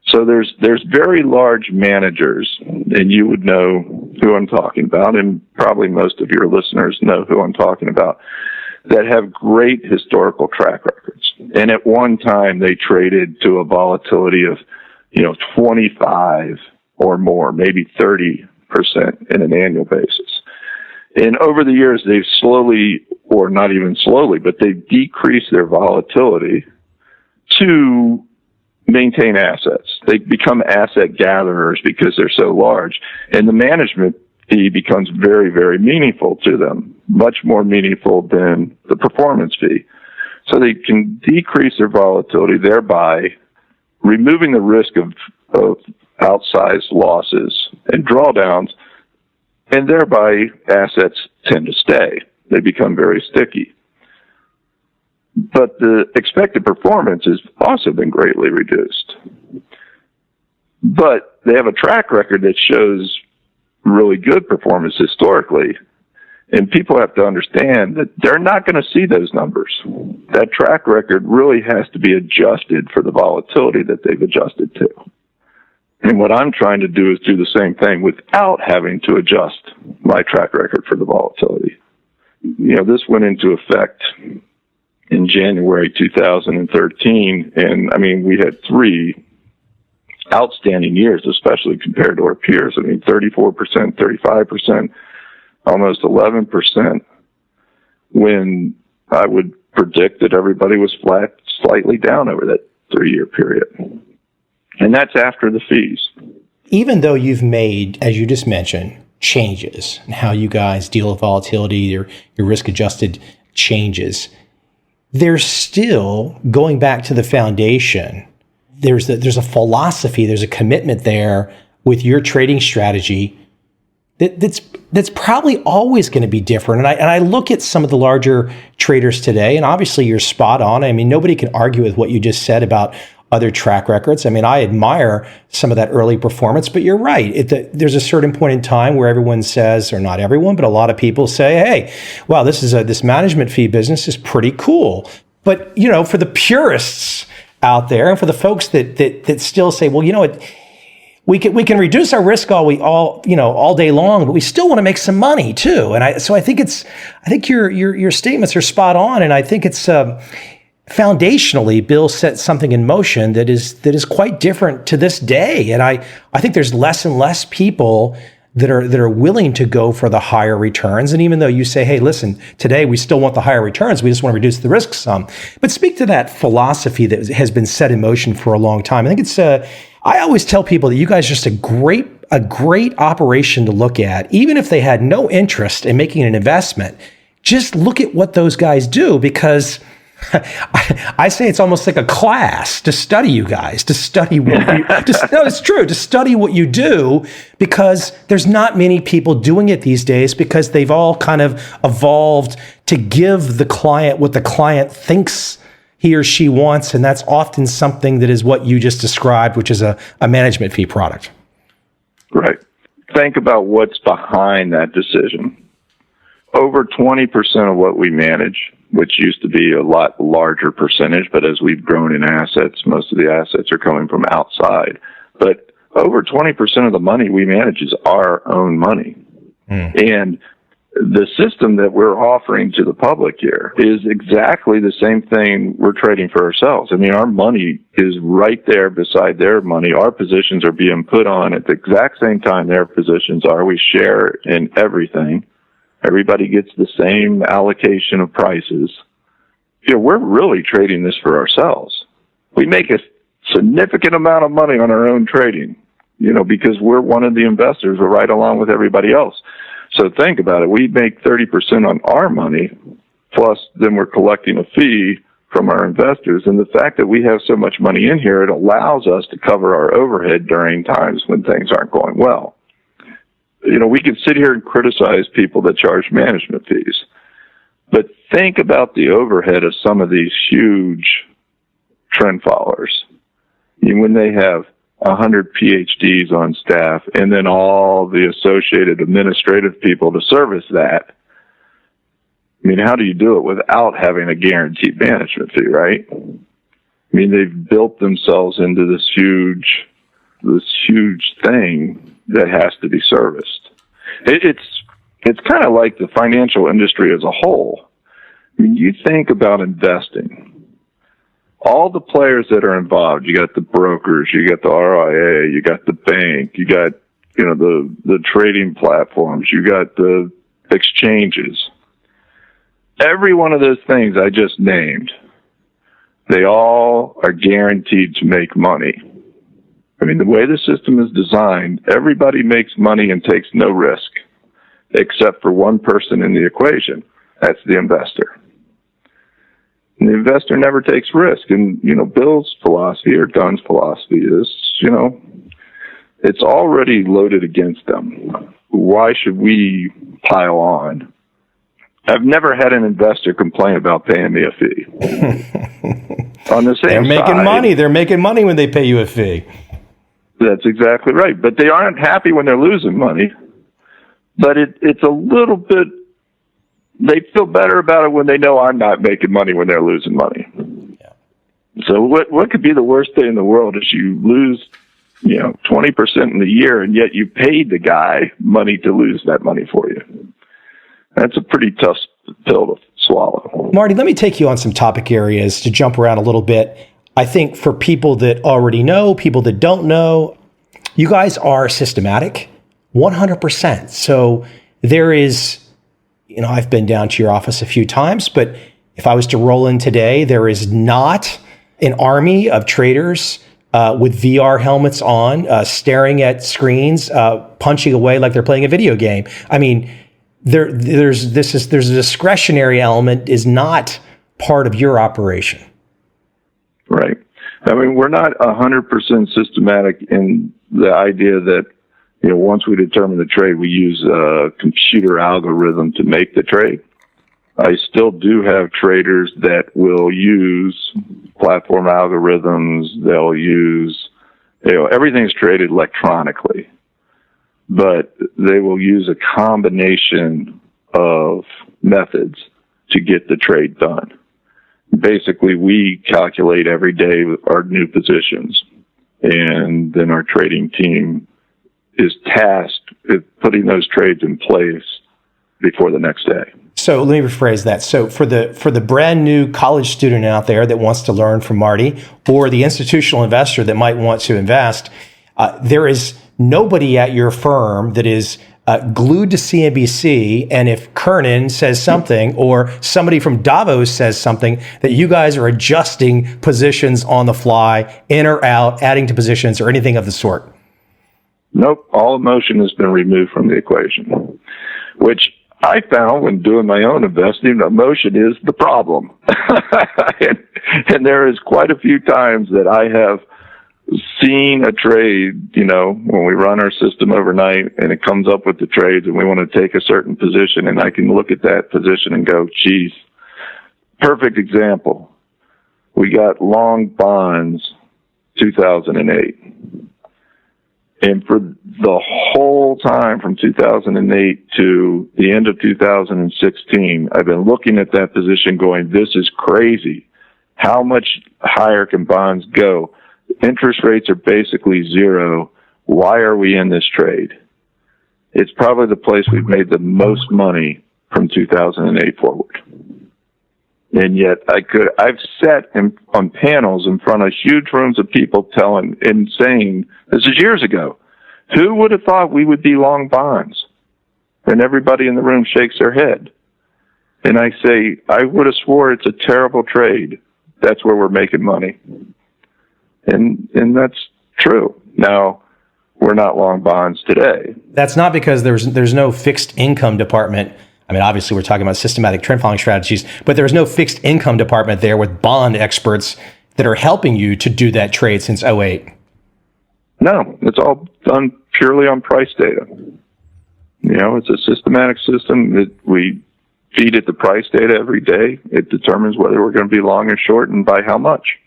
So there's very large managers, and you would know who I'm talking about, and probably most of your listeners know who I'm talking about, that have great historical track records. And at one time, they traded to a volatility of, 25 or more, maybe 30% in an annual basis. And over the years, they've slowly, or not even slowly, but they've decreased their volatility to maintain assets. They become asset gatherers because they're so large. And the management fee becomes very, very meaningful to them, much more meaningful than the performance fee. So they can decrease their volatility, thereby removing the risk of outsized losses and drawdowns, and thereby assets tend to stay. They become very sticky. But the expected performance has also been greatly reduced. But they have a track record that shows really good performance historically. And people have to understand that they're not going to see those numbers. That track record really has to be adjusted for the volatility that they've adjusted to. And what I'm trying to do is do the same thing without having to adjust my track record for the volatility. This went into effect in January 2013. And we had 3 outstanding years, especially compared to our peers. 34%, 35%, almost 11%. when I would predict that everybody was flat, slightly down over that 3-year period. And that's after the fees. Even though you've made, as you just mentioned, changes in how you guys deal with volatility, your risk-adjusted changes, there's still, going back to the foundation, there's a philosophy, there's a commitment there with your trading strategy that's probably always going to be different. And I look at some of the larger traders today, and obviously you're spot on. I mean, nobody can argue with what you just said about other track records. I mean, I admire some of that early performance, but you're right. There's a certain point in time where everyone says, or not everyone, but a lot of people say, hey, wow, this management fee business is pretty cool. But, for the purists out there, and for the folks that still say, well, we can reduce our risk all day long, but we still want to make some money too. And I think your statements are spot on, and I think it's foundationally, Bill set something in motion that is quite different to this day. And I think there's less and less people that are willing to go for the higher returns. And even though you say, hey, listen, today we still want the higher returns, we just want to reduce the risk some. But speak to that philosophy that has been set in motion for a long time. I think it's I always tell people that you guys are just a great operation to look at, even if they had no interest in making an investment. Just look at what those guys do, because I say it's almost like a class to study you guys, to study what it's true, to study what you do, because there's not many people doing it these days, because they've all kind of evolved to give the client what the client thinks he or she wants. And that's often something that is what you just described, which is a management fee product. Right. Think about what's behind that decision. Over 20% of what we manage, which used to be a lot larger percentage, but as we've grown in assets, most of the assets are coming from outside. But over 20% of the money we manage is our own money. And the system that we're offering to the public here is exactly the same thing we're trading for ourselves. I mean, our money is right there beside their money. Our positions are being put on at the exact same time their positions are. We share in everything. Everybody gets the same allocation of prices. We're really trading this for ourselves. We make a significant amount of money on our own trading, because we're one of the investors. We're right along with everybody else. So think about it. We make 30% on our money, plus then we're collecting a fee from our investors. And the fact that we have so much money in here, it allows us to cover our overhead during times when things aren't going well. We can sit here and criticize people that charge management fees, but think about the overhead of some of these huge trend followers. When they have 100 PhDs on staff and then all the associated administrative people to service that, how do you do it without having a guaranteed management fee, right? They've built themselves into this huge thing that has to be serviced. It's kind of like the financial industry as a whole. You think about investing. All the players that are involved, you got the brokers, you got the RIA, you got the bank, you got the trading platforms, you got the exchanges. Every one of those things I just named, they all are guaranteed to make money. The way the system is designed, everybody makes money and takes no risk, except for one person in the equation. That's the investor. And the investor never takes risk. And, Bill's philosophy or Dunn's philosophy is, it's already loaded against them. Why should we pile on? I've never had an investor complain about paying me a fee. On the same They're making money. They're making money when they pay you a fee. That's exactly right. But they aren't happy when they're losing money. But it's a little bit, they feel better about it when they know I'm not making money when they're losing money. Yeah. So what could be the worst thing in the world is you lose, 20% in the year, and yet you paid the guy money to lose that money for you. That's a pretty tough pill to swallow. Marty, let me take you on some topic areas to jump around a little bit. I think for people that already know, people that don't know, you guys are systematic, 100%. So there is, I've been down to your office a few times, but if I was to roll in today, there is not an army of traders with VR helmets on, staring at screens, punching away like they're playing a video game. I mean, there's a discretionary element is not part of your operation. Right. I mean, we're not 100% systematic in the idea that, once we determine the trade, we use a computer algorithm to make the trade. I still do have traders that will use platform algorithms. They'll use, everything's traded electronically, but they will use a combination of methods to get the trade done. Basically, we calculate every day our new positions, and then our trading team is tasked with putting those trades in place before the next day. So let me rephrase that. So for the brand new college student out there that wants to learn from Marty, or the institutional investor that might want to invest, there is nobody at your firm that is glued to CNBC, and if Kernan says something or somebody from Davos says something, that you guys are adjusting positions on the fly, in or out, adding to positions or anything of the sort. Nope. All emotion has been removed from the equation, which I found when doing my own investing, emotion is the problem. and there is quite a few times that I have seen a trade, when we run our system overnight and it comes up with the trades and we want to take a certain position, and I can look at that position and go, geez, perfect example. We got long bonds 2008. And for the whole time from 2008 to the end of 2016, I've been looking at that position going, this is crazy. How much higher can bonds go? Interest rates are basically zero. Why are we in this trade? It's probably the place we've made the most money from 2008 forward. And yet I've sat on panels in front of huge rooms of people telling and saying, this is years ago, who would have thought we would be long bonds? And everybody in the room shakes their head. And I say, I would have swore it's a terrible trade. That's where we're making money. And that's true. Now, we're not long bonds today. That's not because there's no fixed income department. I mean, obviously, we're talking about systematic trend following strategies, but there's no fixed income department there with bond experts that are helping you to do that trade since '08. No, it's all done purely on price data. It's a systematic system that we feed it the price data every day. It determines whether we're going to be long or short and by how much.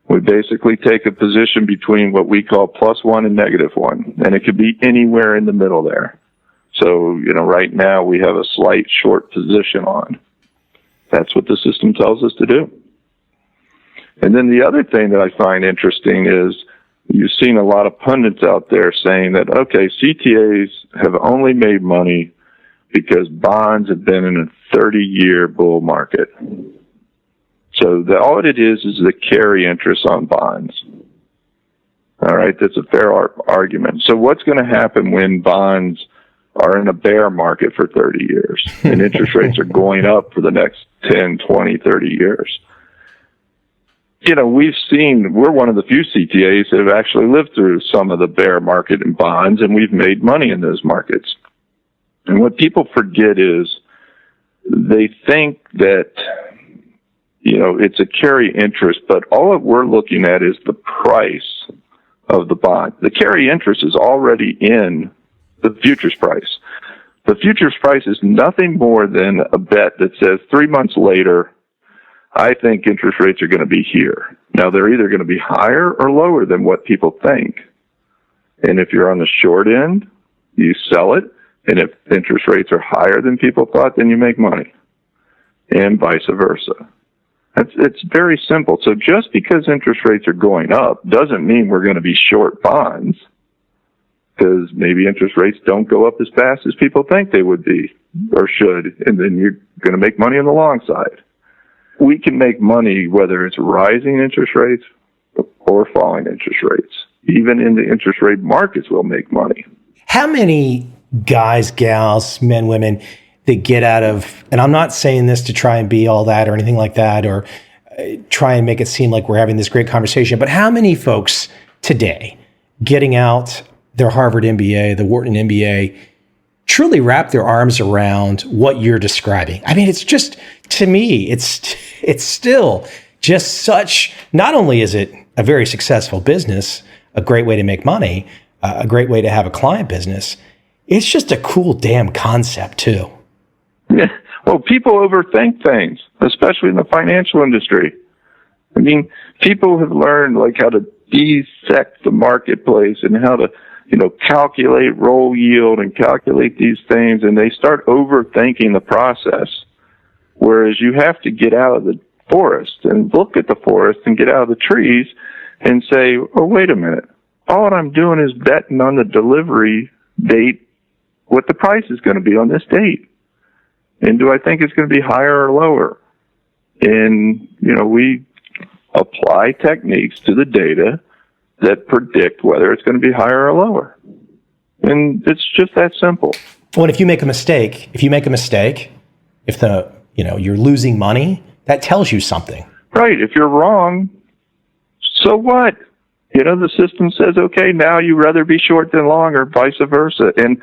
We basically take a position between what we call +1 and -1, and it could be anywhere in the middle there. So, right now we have a slight short position on. That's what the system tells us to do. And then the other thing that I find interesting is you've seen a lot of pundits out there saying that, okay, CTAs have only made money because bonds have been in a 30-year bull market. So all it is the carry interest on bonds. All right, that's a fair argument. So what's going to happen when bonds are in a bear market for 30 years and interest rates are going up for the next 10, 20, 30 years? We're one of the few CTAs that have actually lived through some of the bear market in bonds, and we've made money in those markets. And what people forget is they think that, it's a carry interest, but all that we're looking at is the price of the bond. The carry interest is already in the futures price. The futures price is nothing more than a bet that says 3 months later, I think interest rates are going to be here. Now, they're either going to be higher or lower than what people think. And if you're on the short end, you sell it. And if interest rates are higher than people thought, then you make money. And vice versa. It's very simple. So just because interest rates are going up doesn't mean we're going to be short bonds, because maybe interest rates don't go up as fast as people think they would be or should, and then you're going to make money on the long side. We can make money whether it's rising interest rates or falling interest rates. Even in the interest rate markets, we'll make money. How many guys, gals, men, women that get out of, and I'm not saying this to try and be all that or anything like that, or try and make it seem like we're having this great conversation, but how many folks today getting out their Harvard MBA, the Wharton MBA, truly wrap their arms around what you're describing? I mean, it's just, to me, it's still just such, not only is it a very successful business, a great way to make money, a great way to have a client business, it's just a cool damn concept too. Yeah. Well, people overthink things, especially in the financial industry. I mean, people have learned like how to dissect the marketplace and how to, calculate roll yield and calculate these things, and they start overthinking the process. Whereas you have to get out of the forest and look at the forest and get out of the trees and say, oh, wait a minute. All I'm doing is betting on the delivery date, what the price is going to be on this date. And do I think it's going to be higher or lower? And, we apply techniques to the data that predict whether it's going to be higher or lower. And it's just that simple. Well, if you make a mistake, if you're losing money, that tells you something. Right. If you're wrong, so what? The system says, okay, now you'd rather be short than long, or vice versa. And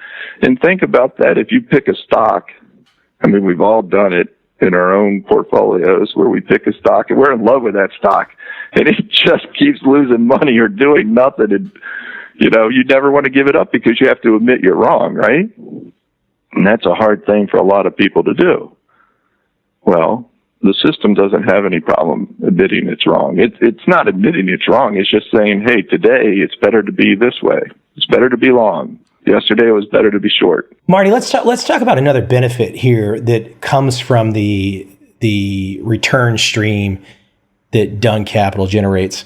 think about that. If you pick a stock, I mean, we've all done it in our own portfolios where we pick a stock and we're in love with that stock and it just keeps losing money or doing nothing. And, you never want to give it up because you have to admit you're wrong, right? And that's a hard thing for a lot of people to do. Well, the system doesn't have any problem admitting it's wrong. It's not admitting it's wrong. It's just saying, hey, today it's better to be this way. It's better to be long. Yesterday it was better to be short. Marty, let's talk about another benefit here that comes from the return stream that Dunn Capital generates.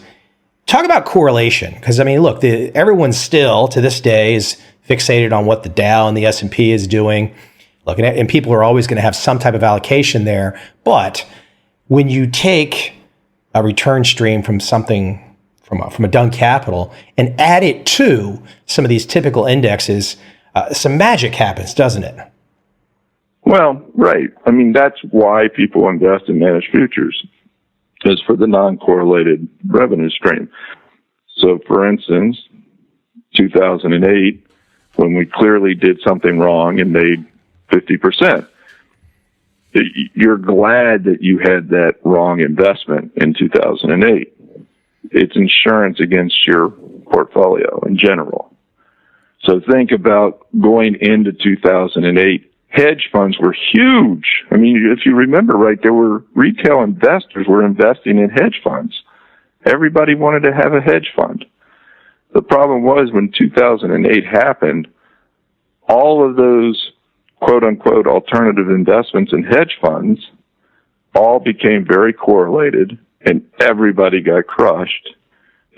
Talk about correlation, because I mean, look, everyone still to this day is fixated on what the Dow and the S&P is doing. Look, and people are always going to have some type of allocation there. But when you take a return stream from something from a Dunn Capital and add it to some of these typical indexes, some magic happens, doesn't it? Well, right. I mean, that's why people invest in managed futures, is for the non-correlated revenue stream. So, for instance, 2008, when we clearly did something wrong and made 50%, you're glad that you had that wrong investment in 2008. It's insurance against your portfolio in general. So think about going into 2008. Hedge funds were huge. I mean, if you remember right, there were retail investors were investing in hedge funds. Everybody wanted to have a hedge fund. The problem was when 2008 happened, all of those quote unquote alternative investments in hedge funds all became very correlated and everybody got crushed.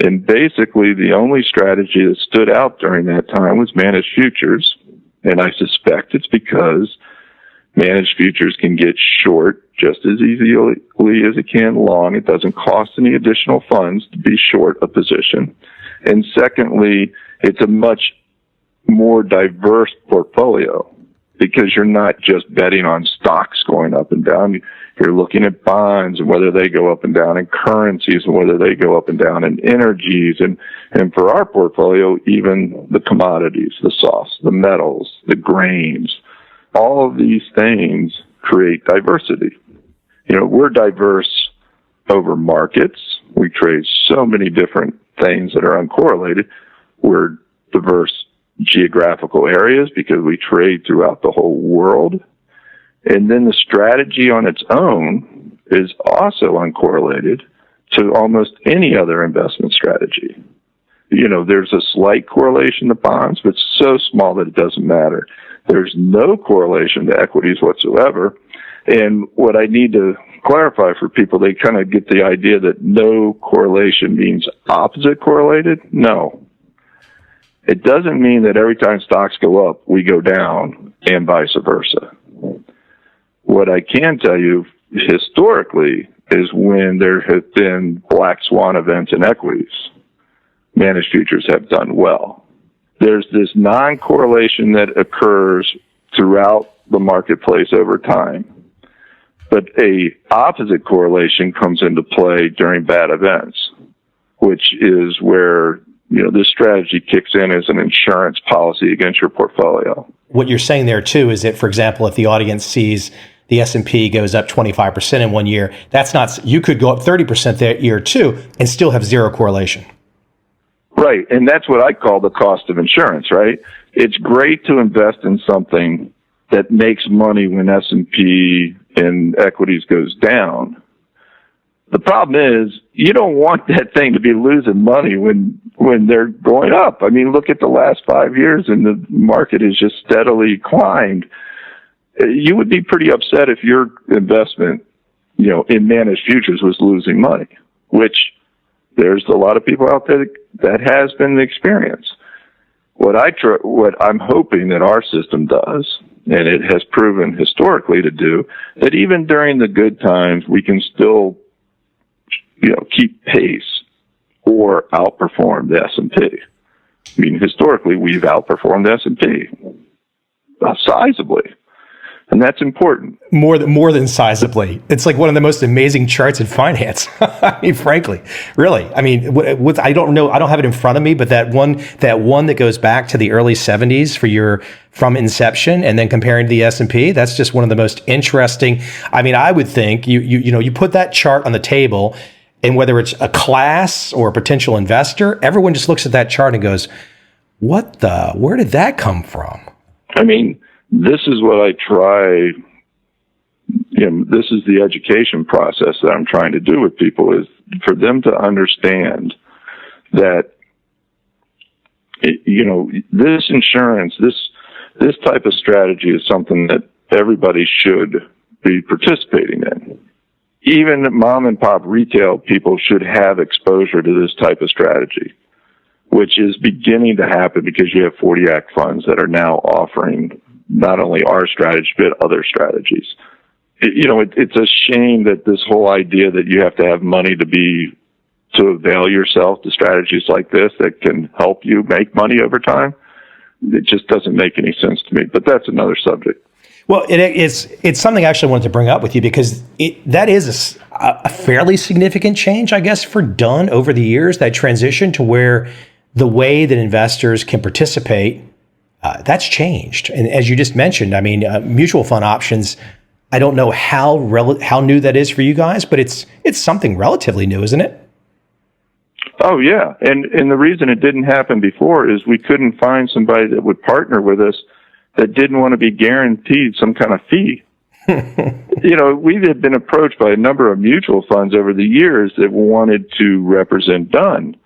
And basically the only strategy that stood out during that time was managed futures. And I suspect it's because managed futures can get short just as easily as it can long. It doesn't cost any additional funds to be short a position. And secondly, it's a much more diverse portfolio because you're not just betting on stocks going up and down. You're looking at bonds and whether they go up and down, and currencies and whether they go up and down, and energies, and for our portfolio, even the commodities, the softs, the metals, the grains. All of these things create diversity. We're diverse over markets. We trade so many different things that are uncorrelated. We're diverse geographical areas because we trade throughout the whole world. And then the strategy on its own is also uncorrelated to almost any other investment strategy. There's a slight correlation to bonds, but so small that it doesn't matter. There's no correlation to equities whatsoever. And what I need to clarify for people, they kind of get the idea that no correlation means opposite correlated. No. It doesn't mean that every time stocks go up, we go down, and vice versa. What I can tell you historically is when there have been black swan events in equities, managed futures have done well. There's this non-correlation that occurs throughout the marketplace over time. But a opposite correlation comes into play during bad events, which is where, this strategy kicks in as an insurance policy against your portfolio. What you're saying there too is that, for example, if the audience sees the S&P goes up 25% in 1 year, you could go up 30% that year too and still have zero correlation. Right. And that's what I call the cost of insurance, right? It's great to invest in something that makes money when S&P and equities goes down. The problem is you don't want that thing to be losing money when they're going up. I mean, look at the last 5 years and the market has just steadily climbed. You would be pretty upset if your investment, in managed futures was losing money, which there's a lot of people out there that has been the experience. What I'm hoping that our system does, and it has proven historically to do, that even during the good times, we can still, keep pace or outperform the S&P. I mean, historically, we've outperformed the S&P sizably. And that's important. More than sizably. It's like one of the most amazing charts in finance. I mean, frankly, really. I mean, I don't know. I don't have it in front of me, but that one that goes back to the early 70s from inception and then comparing to the S&P, that's just one of the most interesting. I mean, I would think you put that chart on the table, and whether it's a class or a potential investor, everyone just looks at that chart and goes, where did that come from? I mean, this is what I try, this is the education process that I'm trying to do with people, is for them to understand that, this insurance, this type of strategy is something that everybody should be participating in. Even mom and pop retail people should have exposure to this type of strategy, which is beginning to happen because you have 40 Act funds that are now offering not only our strategy, but other strategies. It's a shame that this whole idea that you have to have money to avail yourself to strategies like this that can help you make money over time, it just doesn't make any sense to me. But that's another subject. Well, it's something I actually wanted to bring up with you because that is a fairly significant change, I guess, for Dunn over the years, that transition to where the way that investors can participate, that's changed. And as you just mentioned, I mean, mutual fund options, I don't know how new that is for you guys, but it's something relatively new, isn't it? Oh, yeah. And the reason it didn't happen before is we couldn't find somebody that would partner with us that didn't want to be guaranteed some kind of fee. We had been approached by a number of mutual funds over the years that wanted to represent Dunn.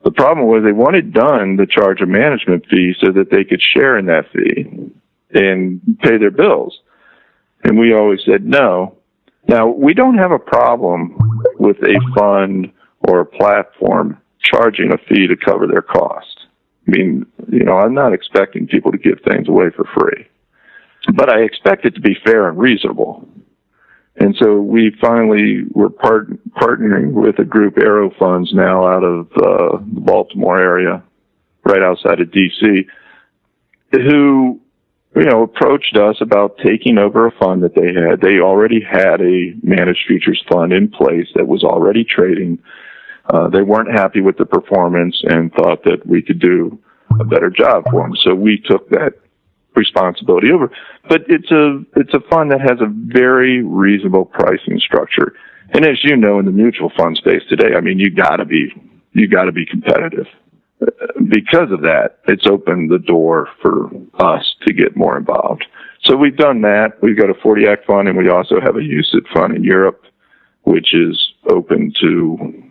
The problem was they wanted Dunn to charge a management fee so that they could share in that fee and pay their bills. And we always said no. Now, we don't have a problem with a fund or a platform charging a fee to cover their cost. I mean, I'm not expecting people to give things away for free, but I expect it to be fair and reasonable. And so we finally were partnering with a group, Aero Funds, now out of the Baltimore area, right outside of D.C., who, approached us about taking over a fund that they had. They already had a managed futures fund in place that was already trading. They weren't happy with the performance and thought that we could do a better job for them. So we took that responsibility over. But it's a fund that has a very reasonable pricing structure. And as you know, in the mutual fund space today, I mean, you gotta be competitive. Because of that, it's opened the door for us to get more involved. So we've done that. We've got a 40 Act fund, and we also have a UCITS fund in Europe, which is open to,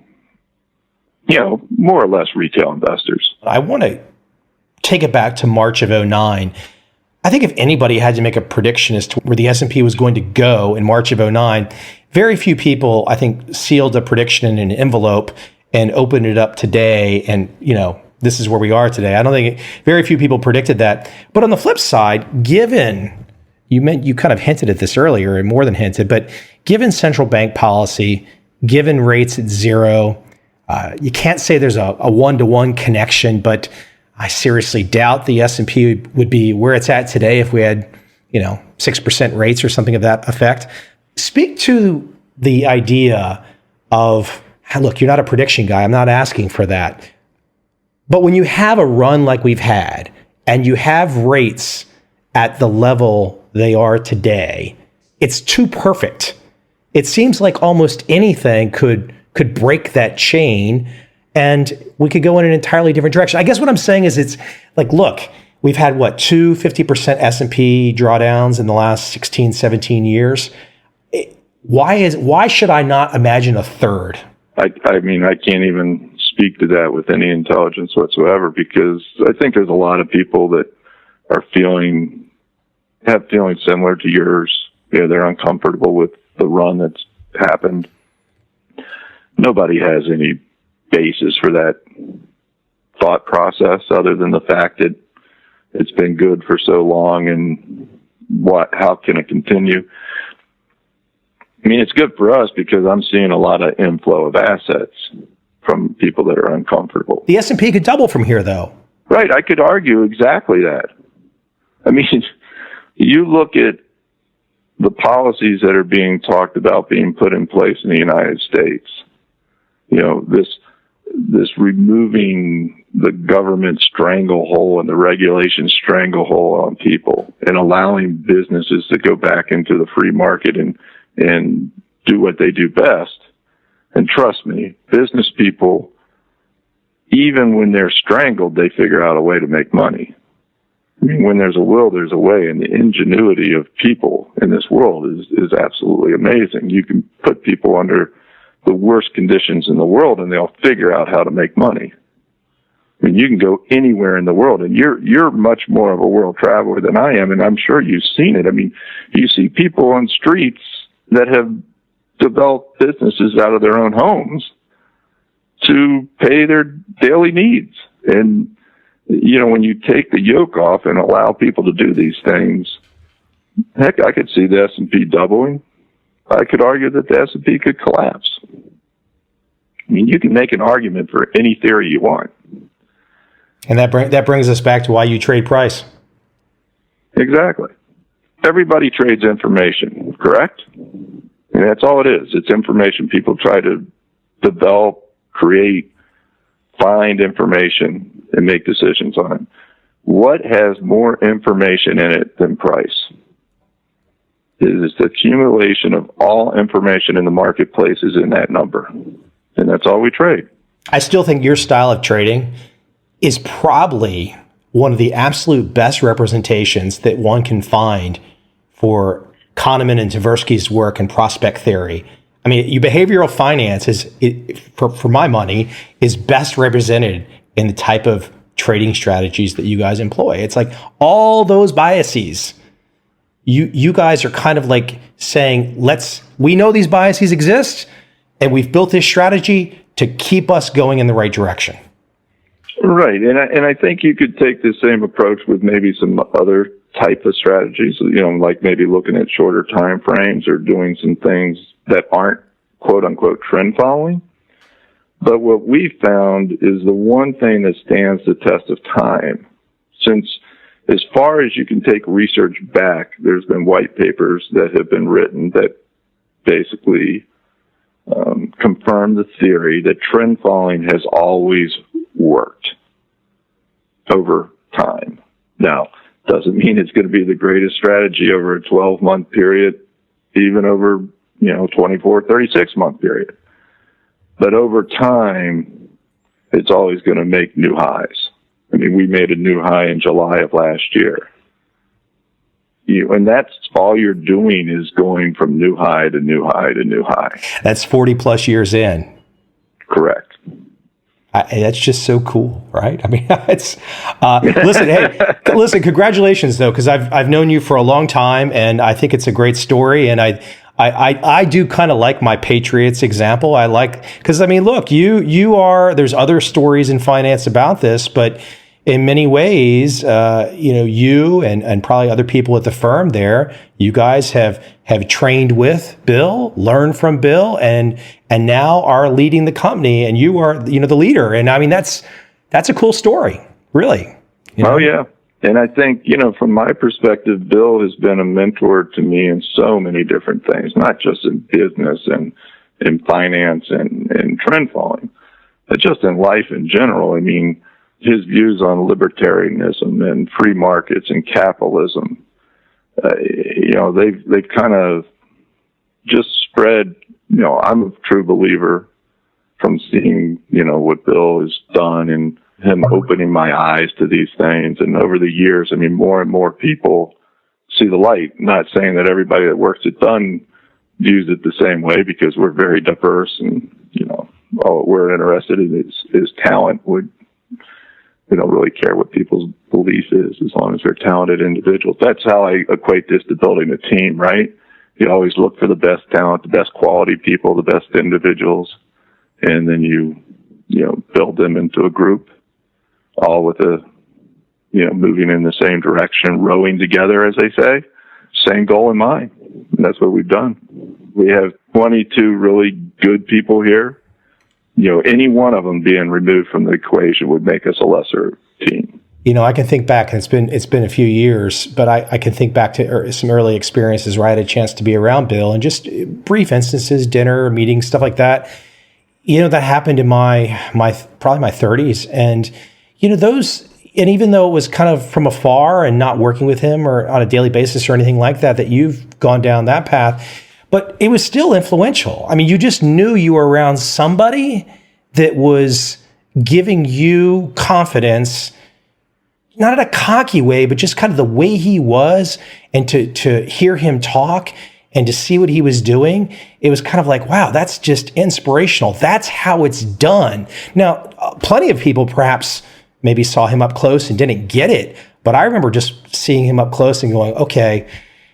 more or less retail investors. I want to take it back to March of 2009. I think if anybody had to make a prediction as to where the S&P was going to go in March of 2009, very few people, I think, sealed a prediction in an envelope and opened it up today. And, this is where we are today. I don't think very few people predicted that. But on the flip side, given, you kind of hinted at this earlier and more than hinted, but given central bank policy, given rates at zero, you can't say there's a one-to-one connection, but I seriously doubt the S&P would be where it's at today if we had 6% rates or something of that effect. Speak to the idea of, look, you're not a prediction guy. I'm not asking for that. But when you have a run like we've had and you have rates at the level they are today, it's too perfect. It seems like almost anything could break that chain and we could go in an entirely different direction. I guess what I'm saying is it's like, look, we've had two 50% S&P drawdowns in the last 16, 17 years. Why should I not imagine a third? I mean, I can't even speak to that with any intelligence whatsoever, because I think there's a lot of people that are have feelings similar to yours. They're uncomfortable with the run that's happened. Nobody has any basis for that thought process other than the fact that it's been good for so long, and how can it continue? I mean, it's good for us because I'm seeing a lot of inflow of assets from people that are uncomfortable. The S&P could double from here, though. Right. I could argue exactly that. I mean, you look at the policies that are being talked about being put in place in the United States, this removing the government stranglehold and the regulation stranglehold on people and allowing businesses to go back into the free market and do what they do best. And trust me, business people, even when they're strangled, they figure out a way to make money. I mean, when there's a will, there's a way, and the ingenuity of people in this world is absolutely amazing. You can put people under the worst conditions in the world, and they'll figure out how to make money. I mean, you can go anywhere in the world, and you're much more of a world traveler than I am, and I'm sure you've seen it. I mean, you see people on streets that have developed businesses out of their own homes to pay their daily needs. And, when you take the yoke off and allow people to do these things, heck, I could see the S&P doubling. I could argue that the S&P could collapse. I mean, you can make an argument for any theory you want. And that brings us back to why you trade price. Exactly. Everybody trades information, correct? And that's all it is. It's information. People try to develop, create, find information, and make decisions on it. What has more information in it than price? It is the accumulation of all information in the marketplace is in that number. And that's all we trade. I still think your style of trading is probably one of the absolute best representations that one can find for Kahneman and Tversky's work in prospect theory. I mean, behavioral finance for my money, is best represented in the type of trading strategies that you guys employ. It's like all those biases. You guys are kind of like saying, we know these biases exist, and we've built this strategy to keep us going in the right direction. Right. And I think you could take the same approach with maybe some other type of strategies, like maybe looking at shorter time frames or doing some things that aren't quote unquote trend following. But what we found is the one thing that stands the test of time, since as far as you can take research back, there's been white papers that have been written that basically confirm the theory that trend following has always worked over time. Now, doesn't mean it's going to be the greatest strategy over a 12-month period, even over, 24, 36-month period. But over time, it's always going to make new highs. I mean, we made a new high in July of last year. And that's all you're doing is going from new high to new high to new high. That's 40 plus years in. Correct. That's just so cool, right? I mean, it's listen, congratulations though, because I've known you for a long time, and I think it's a great story, and I do kind of like my Patriots example. I like, because I mean, look, you are, there's other stories in finance about this, but in many ways, you and probably other people at the firm there, you guys have trained with Bill, learned from Bill, and now are leading the company, and you are, the leader. And I mean, that's a cool story, really. Oh yeah. And I think, from my perspective, Bill has been a mentor to me in so many different things, not just in business and in finance and trend following, but just in life in general. I mean, his views on libertarianism and free markets and capitalism, they've kind of just spread. I'm a true believer from seeing, what Bill has done and him opening my eyes to these things. And over the years, I mean, more and more people see the light. Not saying that everybody that works at Dunn views it the same way, because we're very diverse, and, all we're interested in is talent. We don't really care what people's belief is, as long as they're talented individuals. That's how I equate this to building a team, right? You always look for the best talent, the best quality people, the best individuals, and then you build them into a group, all with moving in the same direction, rowing together, as they say, same goal in mind. And that's what we've done. We have 22 really good people here. Any one of them being removed from the equation would make us a lesser team. I can think back, and it's been a few years, but I can think back to some early experiences where I had a chance to be around Bill, and just brief instances, dinner, meetings, stuff like that. That happened in my probably my 30s, and and even though it was kind of from afar and not working with him or on a daily basis or anything like that you've gone down that path, but it was still influential. I mean, you just knew you were around somebody that was giving you confidence, not in a cocky way, but just kind of the way he was, and to hear him talk and to see what he was doing, it was kind of like, wow, that's just inspirational. That's how it's done. Now, plenty of people perhaps maybe saw him up close and didn't get it, but I remember just seeing him up close and going, okay,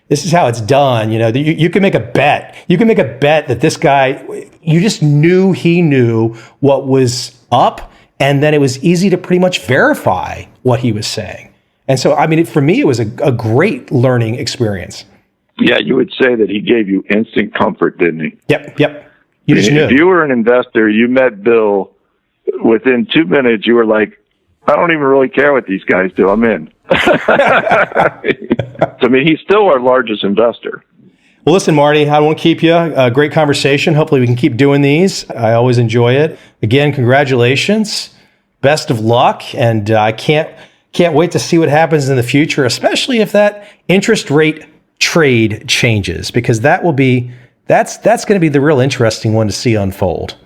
this is how it's done. You can make a bet. You can make a bet that this guy, you just knew he knew what was up, and then it was easy to pretty much verify what he was saying. And so, I mean, for me, it was a great learning experience. Yeah, you would say that he gave you instant comfort, didn't he? Yep. You just knew. If you were an investor, you met Bill, within 2 minutes, you were like, I don't even really care what these guys do. I'm in. I mean, he's still our largest investor. Well, listen, Marty, I won't keep you. Great conversation. Hopefully we can keep doing these. I always enjoy it. Again, congratulations. Best of luck. And I can't wait to see what happens in the future, especially if that interest rate trade changes, because that's going to be the real interesting one to see unfold.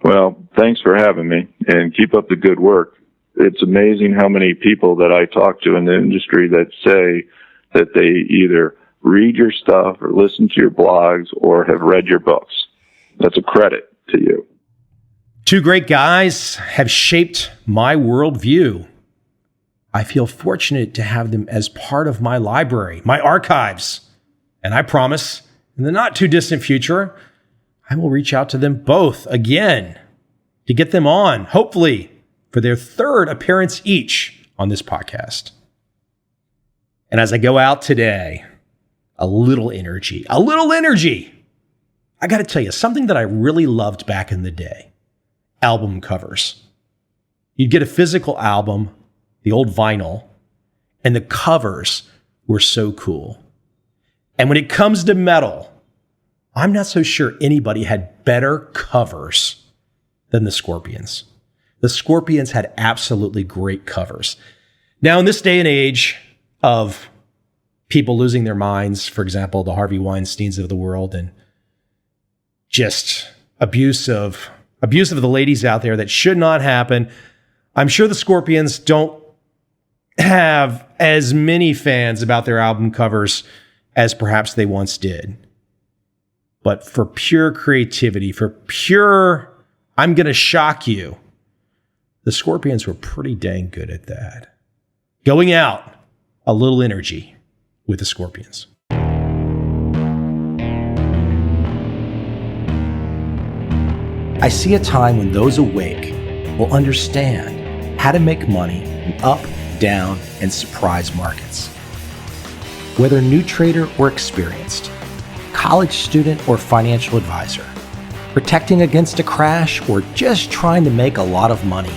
Well, thanks for having me, and keep up the good work. It's amazing how many people that I talk to in the industry that say that they either read your stuff or listen to your blogs or have read your books. That's a credit to you. Two great guys have shaped my worldview. I feel fortunate to have them as part of my library, my archives. And I promise, in the not too distant future, I will reach out to them both again to get them on, hopefully, for their third appearance each on this podcast. And as I go out today, a little energy. I got to tell you, something that I really loved back in the day, album covers. You'd get a physical album, the old vinyl, and the covers were so cool. And when it comes to metal, I'm not so sure anybody had better covers than the Scorpions. The Scorpions had absolutely great covers. Now, in this day and age of people losing their minds, for example, the Harvey Weinsteins of the world, and just abuse of the ladies out there that should not happen, I'm sure the Scorpions don't have as many fans about their album covers as perhaps they once did. But for pure creativity, I'm going to shock you, the Scorpions were pretty dang good at that. Going out, a little energy with the Scorpions. I see a time when those awake will understand how to make money in up, down, and surprise markets. Whether new trader or experienced, college student or financial advisor, protecting against a crash or just trying to make a lot of money,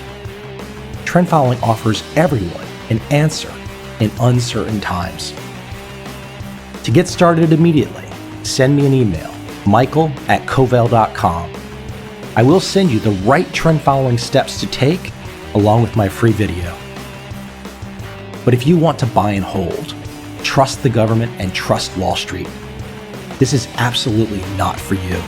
trend following offers everyone an answer in uncertain times. To get started immediately, send me an email, michael@covel.com. I will send you the right trend following steps to take along with my free video. But if you want to buy and hold, trust the government and trust Wall Street, this is absolutely not for you.